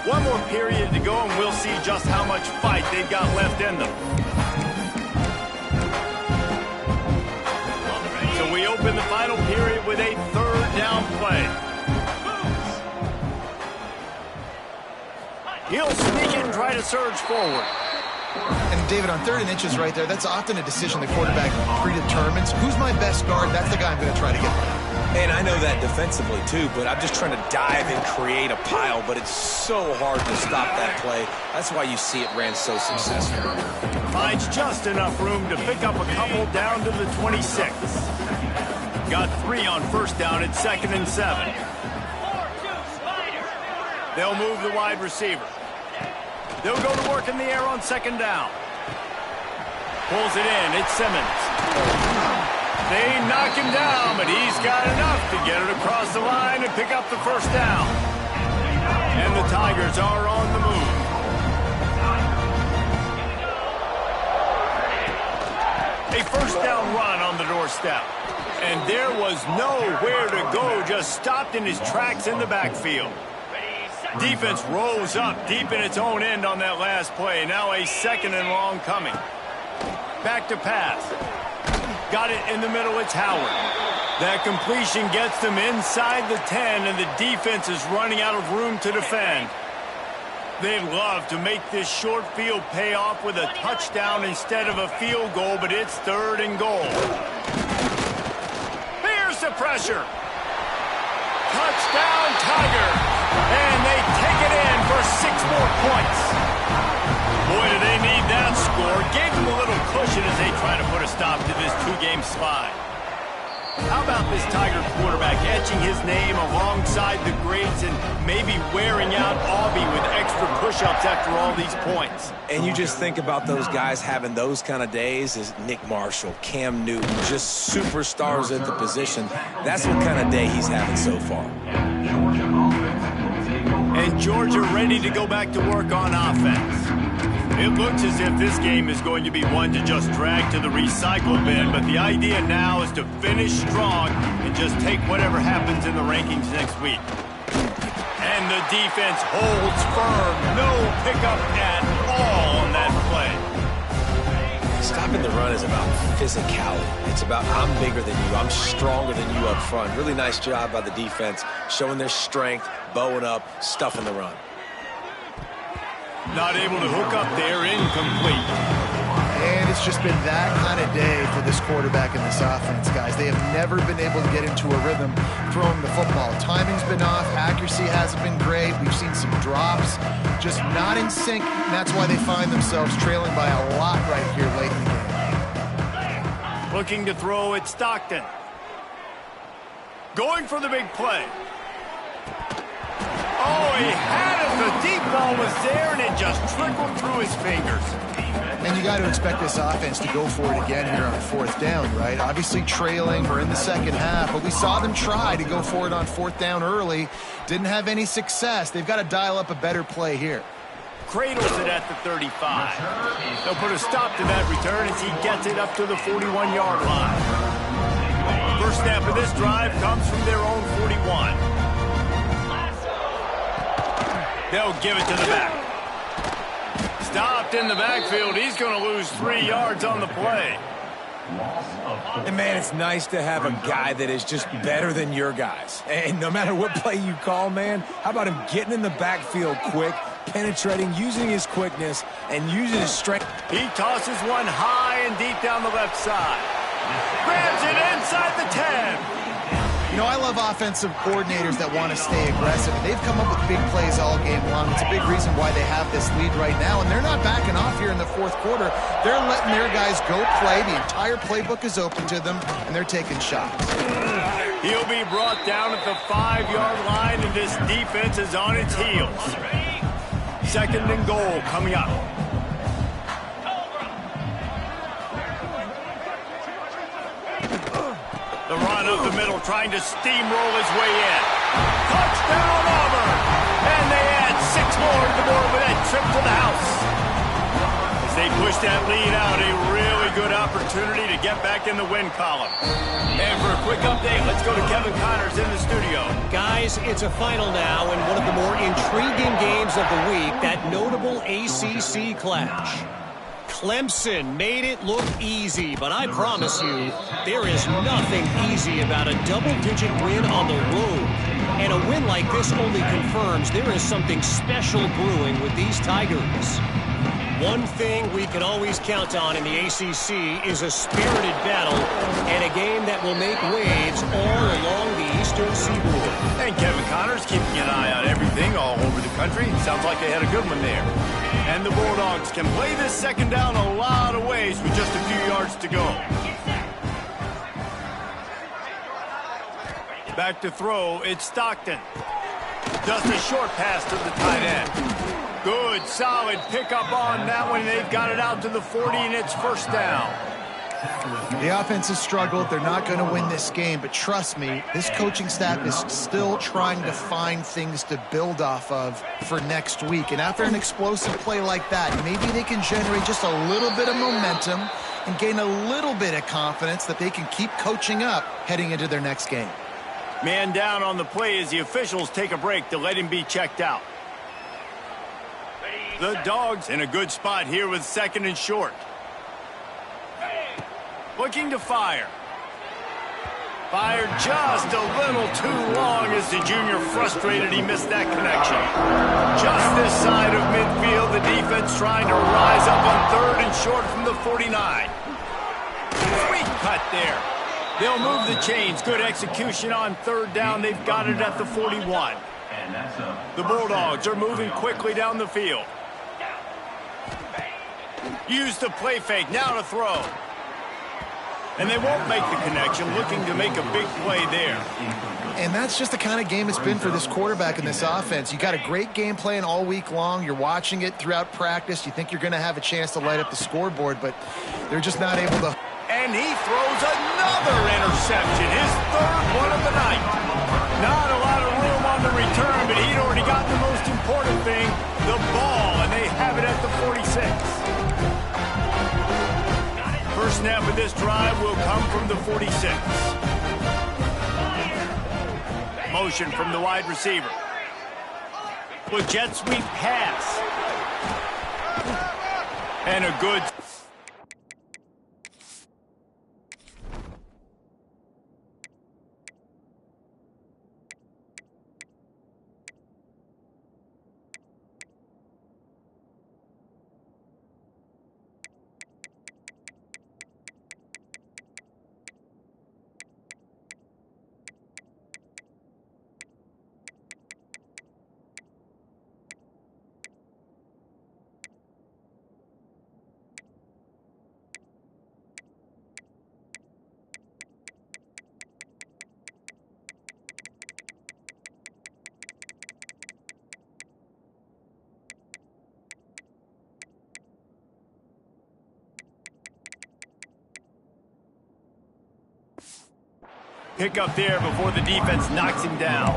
One more period to go, and we'll see just how much fight they've got left in them. So we open the final period with a third down play. He'll sneak it and try to surge forward. And David, on 3rd and inches right there, that's often a decision the quarterback predetermines. Who's my best guard? That's the guy I'm going to try to get by. And I know that defensively, too, but I'm just trying to dive and create a pile, but it's so hard to stop that play. That's why you see it ran so successful. Finds just enough room to pick up a couple down to the 26. Got 3 on first down at 2nd and 7. They'll move the wide receiver. They'll go to work in the air on 2nd down. Pulls it in. It's Simmons. They knock him down, but he's got enough to get it across the line and pick up the first down. And the Tigers are on the move. A first down run on the doorstep. And there was nowhere to go, just stopped in his tracks in the backfield. Defense rose up deep in its own end on that last play. Now a 2nd and long coming. Back to pass. Got it in the middle, it's Howard. That completion gets them inside the 10, and the defense is running out of room to defend. They'd love to make this short field pay off with a touchdown instead of a field goal, but it's 3rd and goal. Here's the pressure. Touchdown, Tiger. And they take it in for 6 more points. Boy, do they need that score. Gave them a little cushion as they try to put a stop to this 2-game slide. How about this Tiger quarterback etching his name alongside the greats and maybe wearing out Aubie with extra push-ups after all these points? And you just think about those guys having those kind of days as Nick Marshall, Cam Newton, just superstars at the position. That's what kind of day he's having so far. And Georgia ready to go back to work on offense. It looks as if this game is going to be one to just drag to the recycle bin, but the idea now is to finish strong and just take whatever happens in the rankings next week. And the defense holds firm. No pickup at all on that play. Stopping the run is about physicality. It's about I'm bigger than you. I'm stronger than you up front. Really nice job by the defense, showing their strength, bowing up, stuffing the run. Not able to hook up there, incomplete. And it's just been that kind of day for this quarterback and this offense, guys. They have never been able to get into a rhythm throwing the football. Timing's been off. Accuracy hasn't been great. We've seen some drops. Just not in sync. And that's why they find themselves trailing by a lot right here late in the game. Looking to throw at Stockton. Going for the big play. Oh, he had it. The deep ball was there, and it just trickled through his fingers. And you got to expect this offense to go for it again here on 4th down, right? Obviously trailing, we're in the second half, but we saw them try to go for it on 4th down early. Didn't have any success. They've got to dial up a better play here. Cradles it at the 35. They'll put a stop to that return as he gets it up to the 41-yard line. First snap of this drive comes from their own 41. They'll give it to the back. Stopped in the backfield. He's going to lose 3 yards on the play. And, man, it's nice to have a guy that is just better than your guys. And no matter what play you call, man, how about him getting in the backfield quick, penetrating, using his quickness, and using his strength. He tosses one high and deep down the left side. Grabs it inside the 10. You know, I love offensive coordinators that want to stay aggressive. They've come up with big plays all game long. It's a big reason why they have this lead right now, and they're not backing off here in the 4th quarter. They're letting their guys go play. The entire playbook is open to them, and they're taking shots. He'll be brought down at the 5-yard line, and this defense is on its heels. 2nd and goal coming up. The run up the middle, trying to steamroll his way in. Touchdown, Auburn! And they add 6 more to the board with that trip to the house. As they push that lead out, a really good opportunity to get back in the win column. And for a quick update, let's go to Kevin Connors in the studio. Guys, it's a final now in one of the more intriguing games of the week, that notable ACC clash. Clemson made it look easy, but I promise you, there is nothing easy about a double-digit win on the road. And a win like this only confirms there is something special brewing with these Tigers. One thing we can always count on in the ACC is a spirited battle and a game that will make waves all along the Eastern Seaboard. And Kevin Connors keeping an eye on everything all over the country. Sounds like they had a good one there. And the Bulldogs can play this 2nd down a lot of ways with just a few yards to go. Back to throw, it's Stockton. Just a short pass to the tight end. Good, solid pickup on that one. They've got it out to the 40, and it's 1st down. The offense has struggled. They're not going to win this game, but trust me, this coaching staff is still trying to find things to build off of for next week. And after an explosive play like that, maybe they can generate just a little bit of momentum and gain a little bit of confidence that they can keep coaching up heading into their next game. Man down on the play as the officials take a break to let him be checked out. The Dogs in a good spot here with 2nd and short. Looking to fire. Fired just a little too long as the junior frustrated he missed that connection. Just this side of midfield, the defense trying to rise up on 3rd and short from the 49. Sweet cut there. They'll move the chains. Good execution on 3rd down. They've got it at the 41. The Bulldogs are moving quickly down the field. Use the play fake. Now to throw. And they won't make the connection, looking to make a big play there. And that's just the kind of game it's been for this quarterback and this offense. You got a great game plan all week long. You're watching it throughout practice. You think you're going to have a chance to light up the scoreboard, but they're just not able to. And he throws another interception, his 3rd one of the night. Not a lot of room on the return, but he'd already got the most important thing, the ball, and they have it at the 46. First snap of this drive will come from the 46. Motion from the wide receiver. With jet sweep pass. And a good... pickup there before the defense knocks him down.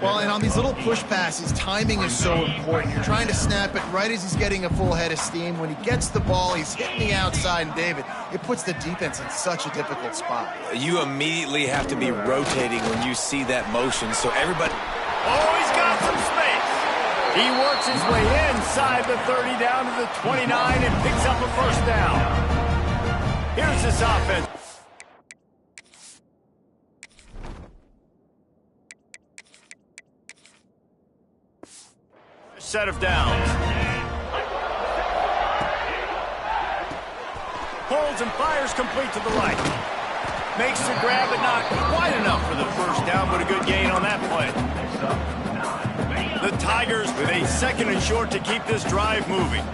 Well, and on these little push passes, timing is so important. You're trying to snap it right as he's getting a full head of steam. When he gets the ball, he's hitting the outside, and David, it puts the defense in such a difficult spot. You immediately have to be rotating when you see that motion, so everybody... Oh, he's got some space. He works his way inside the 30 down to the 29 and picks up a first down. Here's this offense. Set of downs. Holds and fires complete to the right. Makes the grab, but not quite enough for the first down, but a good gain on that play. The Tigers with a 2nd and short to keep this drive moving.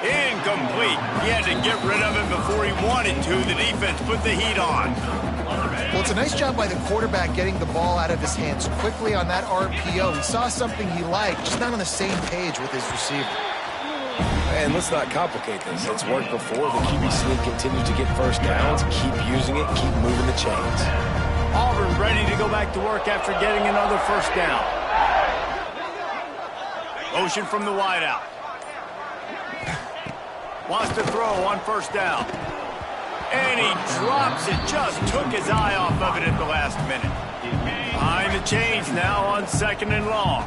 Incomplete. He had to get rid of it before he wanted to. The defense put the heat on. Well, it's a nice job by the quarterback getting the ball out of his hands quickly on that RPO. He saw something he liked, just not on the same page with his receiver. And let's not complicate this. It's worked before. The QB sneak continues to get first downs. Keep using it. Keep moving the chains. Auburn ready to go back to work after getting another first down. Motion from the wideout. Wants to throw on first down. And he drops it. Just took his eye off of it at the last minute. Behind the chains now on 2nd and long.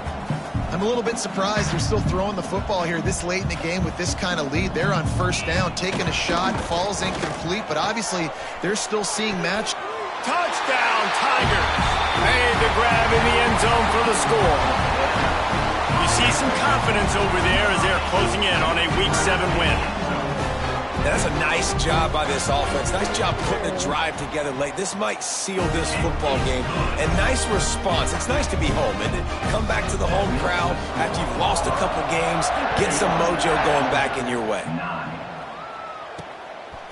I'm a little bit surprised they're still throwing the football here this late in the game with this kind of lead. They're on first down, taking a shot, falls incomplete, but obviously they're still seeing match. Touchdown, Tigers. Made the grab in the end zone for the score. You see some confidence over there as they're closing in on a Week 7 win. That's a nice job by this offense. Nice job putting the drive together late. This might seal this football game. And nice response. It's nice to be home, isn't it? Come back to the home crowd after you've lost a couple games. Get some mojo going back in your way.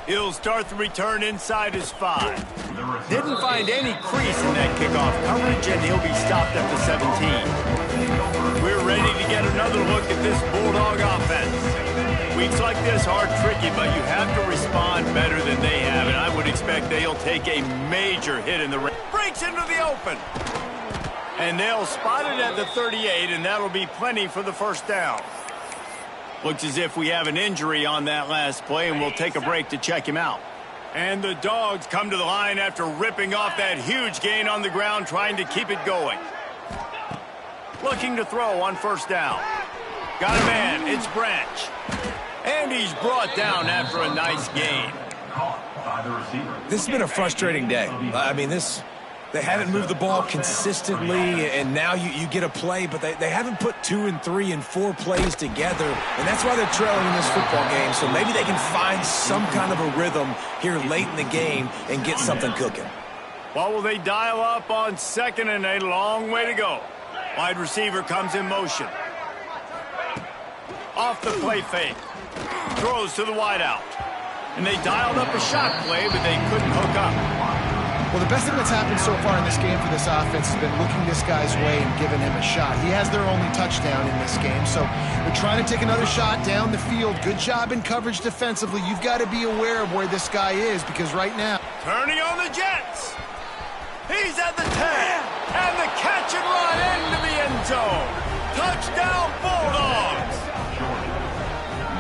He'll start the return inside his 5. Didn't find any crease in that kickoff coverage, and he'll be stopped at the 17. We're ready to get another look at this Bulldog offense. Weeks like this are tricky, but you have to respond better than they have, and I would expect they'll take a major hit in the ring. Breaks into the open. And they'll spot it at the 38, and that'll be plenty for the first down. Looks as if we have an injury on that last play, and we'll take a break to check him out. And the Dogs come to the line after ripping off that huge gain on the ground, trying to keep it going. Looking to throw on first down. Got a man. It's Branch. And he's brought down after a nice gain. This has been a frustrating day. I mean, they haven't moved the ball consistently, and now you get a play, but they haven't put 2 and 3 and 4 plays together, and that's why they're trailing in this football game. So maybe they can find some kind of a rhythm here late in the game and get something cooking. Well, will they dial up on 2nd and a long way to go? Wide receiver comes in motion. Off the play fake. Throws to the wideout. And they dialed up a shot play, but they couldn't hook up. Well, the best thing that's happened so far in this game for this offense has been looking this guy's way and giving him a shot. He has their only touchdown in this game, so they're trying to take another shot down the field. Good job in coverage defensively. You've got to be aware of where this guy is, because right now... Turning on the Jets. He's at the 10. And the catch and run into the end zone. Touchdown, Bulldogs.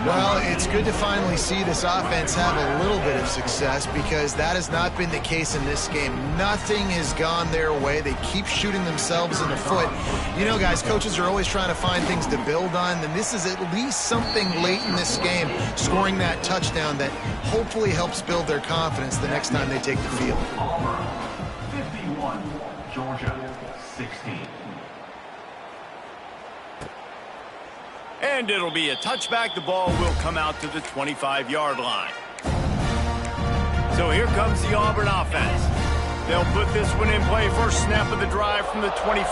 Well, it's good to finally see this offense have a little bit of success, because that has not been the case in this game. Nothing has gone their way. They keep shooting themselves in the foot. You know, guys, coaches are always trying to find things to build on, and this is at least something late in this game, scoring that touchdown that hopefully helps build their confidence the next time they take the field. Auburn 51, Georgia 16. And it'll be a touchback. The ball will come out to the 25-yard line. So here comes the Auburn offense. They'll put this one in play. First snap of the drive from the 25.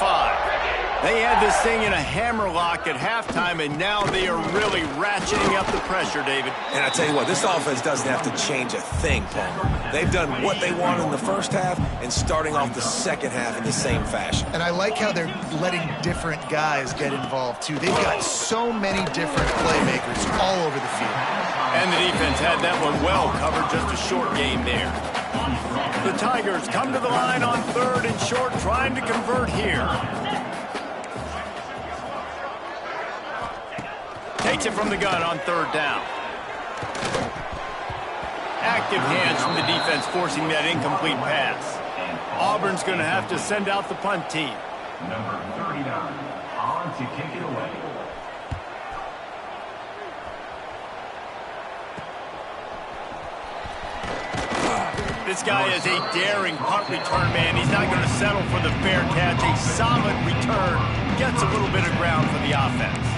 They had this thing in a hammerlock at halftime, and now they are really ratcheting up the pressure, David. And I tell you what, this offense doesn't have to change a thing, Paul. They've done what they wanted in the first half and starting off the second half in the same fashion. And I like how they're letting different guys get involved, too. They've got so many different playmakers all over the field. And the defense had that one well covered, just a short game there. The Tigers come to the line on 3rd and short, trying to convert here. Takes it from the gun on 3rd down. Active hands from the defense forcing that incomplete pass. Auburn's going to have to send out the punt team. Number 39, on to kick it away. This guy is a daring punt return man. He's not going to settle for the fair catch. A solid return gets a little bit of ground for the offense.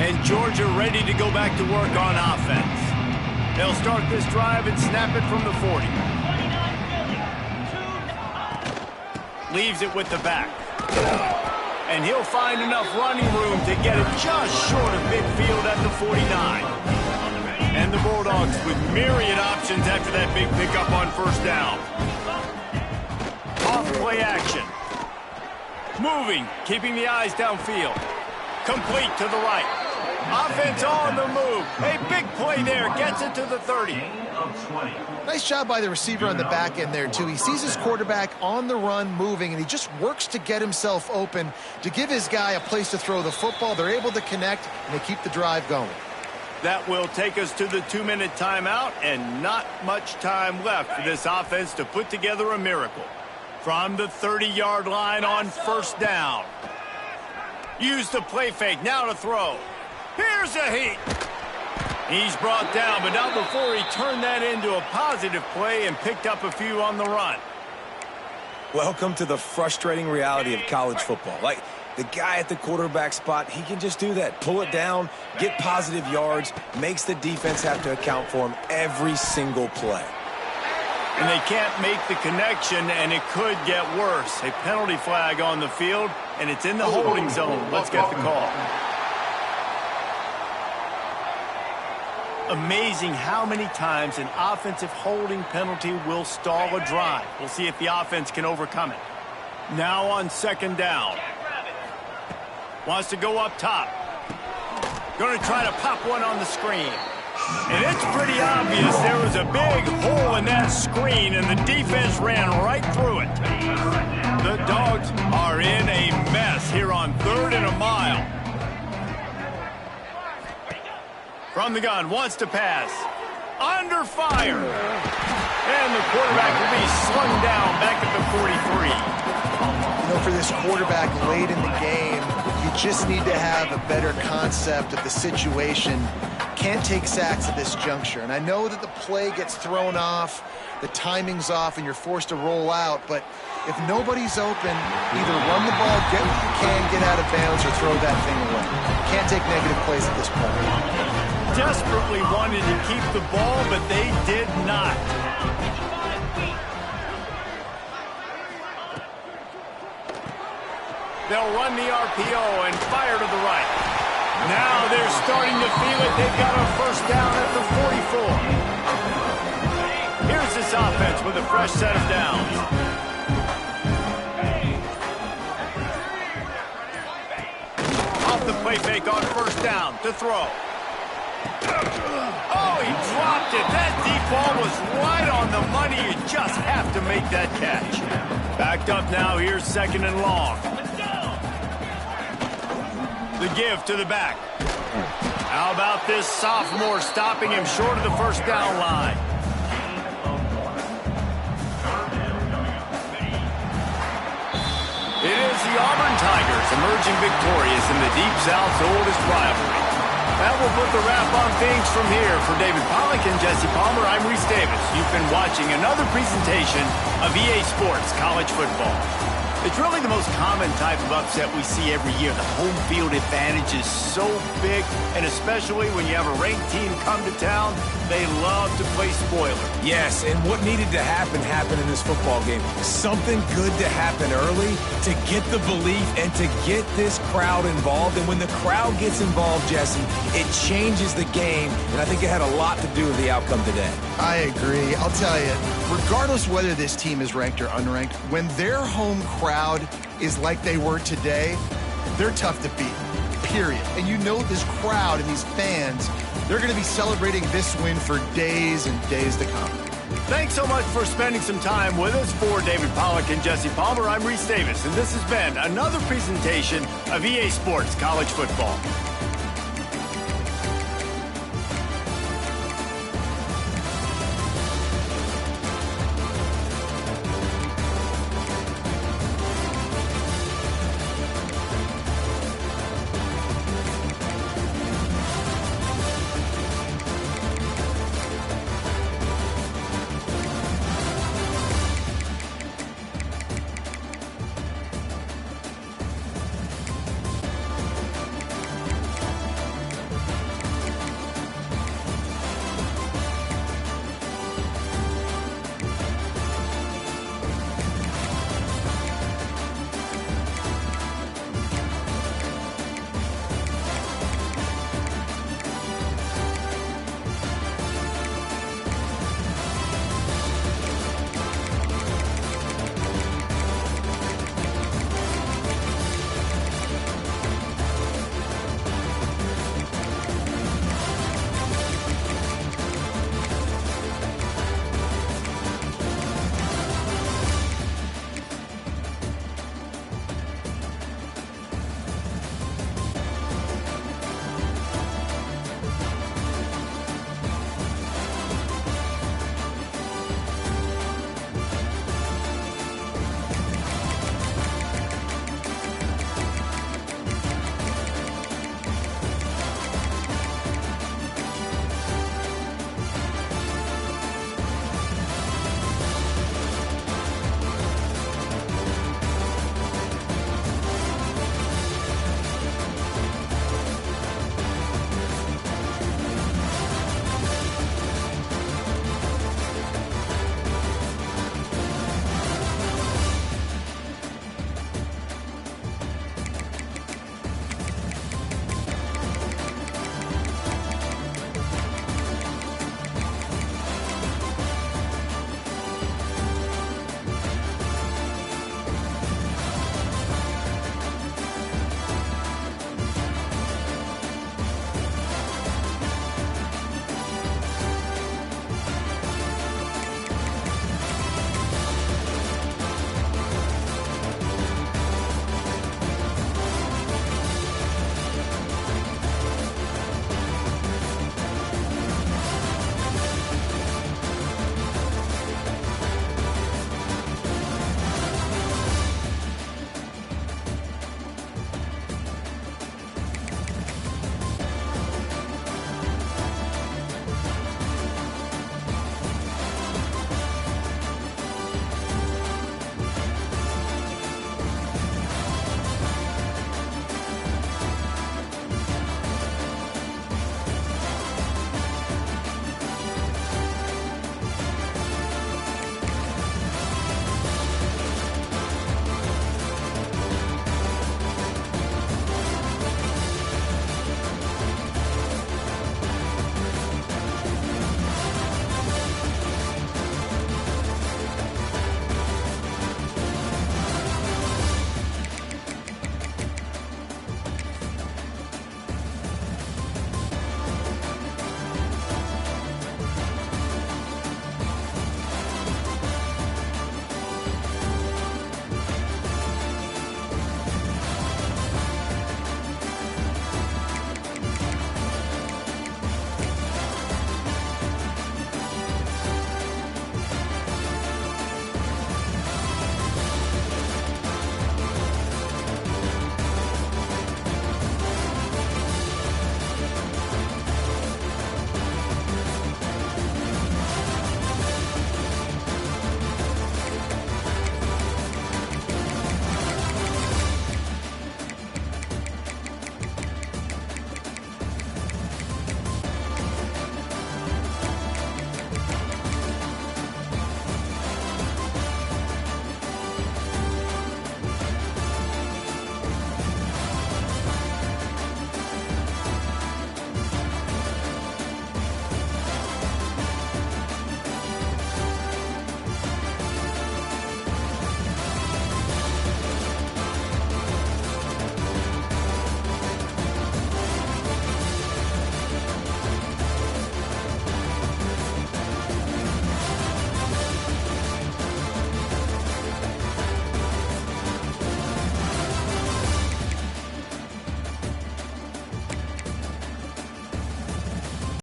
And Georgia ready to go back to work on offense. They'll start this drive and snap it from the 40. Leaves it with the back. And he'll find enough running room to get it just short of midfield at the 49. And the Bulldogs with myriad options after that big pickup on 1st down. Off play action. Moving, keeping the eyes downfield. Complete to the right. Offense on the move. A big play there. Gets it to the 30. Nice job by the receiver on the back end there, too. He sees his quarterback on the run moving, and he just works to get himself open to give his guy a place to throw the football. They're able to connect, and they keep the drive going. That will take us to the 2-minute timeout, and not much time left for this offense to put together a miracle. From the 30-yard line on 1st down. Use the play fake. Now to throw. Here's a heat. He's brought down, but not before he turned that into a positive play and picked up a few on the run. Welcome to the frustrating reality of college football. Like, the guy at the quarterback spot, he can just do that. Pull it down, get positive yards, makes the defense have to account for him every single play. And they can't make the connection, and it could get worse. A penalty flag on the field, and it's in the holding zone. Let's get the call. Amazing how many times an offensive holding penalty will stall a drive. We'll see if the offense can overcome it. Now on 2nd down. Wants to go up top. Going to try to pop one on the screen. And it's pretty obvious there was a big hole in that screen, and the defense ran right through it. The Dogs are in a mess here on 3rd and a mile. From the gun, wants to pass. Under fire. And the quarterback will be slung down back at the 43. You know, for this quarterback late in the game, you just need to have a better concept of the situation. Can't take sacks at this juncture. And I know that the play gets thrown off, the timing's off, and you're forced to roll out. But if nobody's open, either run the ball, get what you can, get out of bounds, or throw that thing away. Can't take negative plays at this point. Desperately wanted to keep the ball, but they did not. They'll run the RPO and fire to the right. Now they're starting to feel it. They've got a 1st down at the 44. Here's this offense with a fresh set of downs. Off the play fake on 1st down to throw. Oh, he dropped it. That deep ball was right on the money. You just have to make that catch. Backed up now. Here's 2nd and long. The give to the back. How about this sophomore stopping him short of the 1st down line? It is the Auburn Tigers emerging victorious in the Deep South's oldest rivalry. That will put the wrap on things from here. For David Pollack and Jesse Palmer, I'm Reese Davis. You've been watching another presentation of EA Sports College Football. It's really the most common type of upset we see every year. The home field advantage is so big, and especially when you have a ranked team come to town, they love to play spoiler. Yes, and what needed to happen happened in this football game. Something good to happen early to get the belief and to get this crowd involved. And when the crowd gets involved, Jesse, it changes the game, and I think it had a lot to do with the outcome today. I agree. I'll tell you, regardless whether this team is ranked or unranked, when their home crowd is like they were today, they're tough to beat, period. And you know this crowd and these fans, they're going to be celebrating this win for days and days to come. Thanks so much for spending some time with us. For David Pollack and Jesse Palmer, I'm Reese Davis, and this has been another presentation of EA Sports College Football.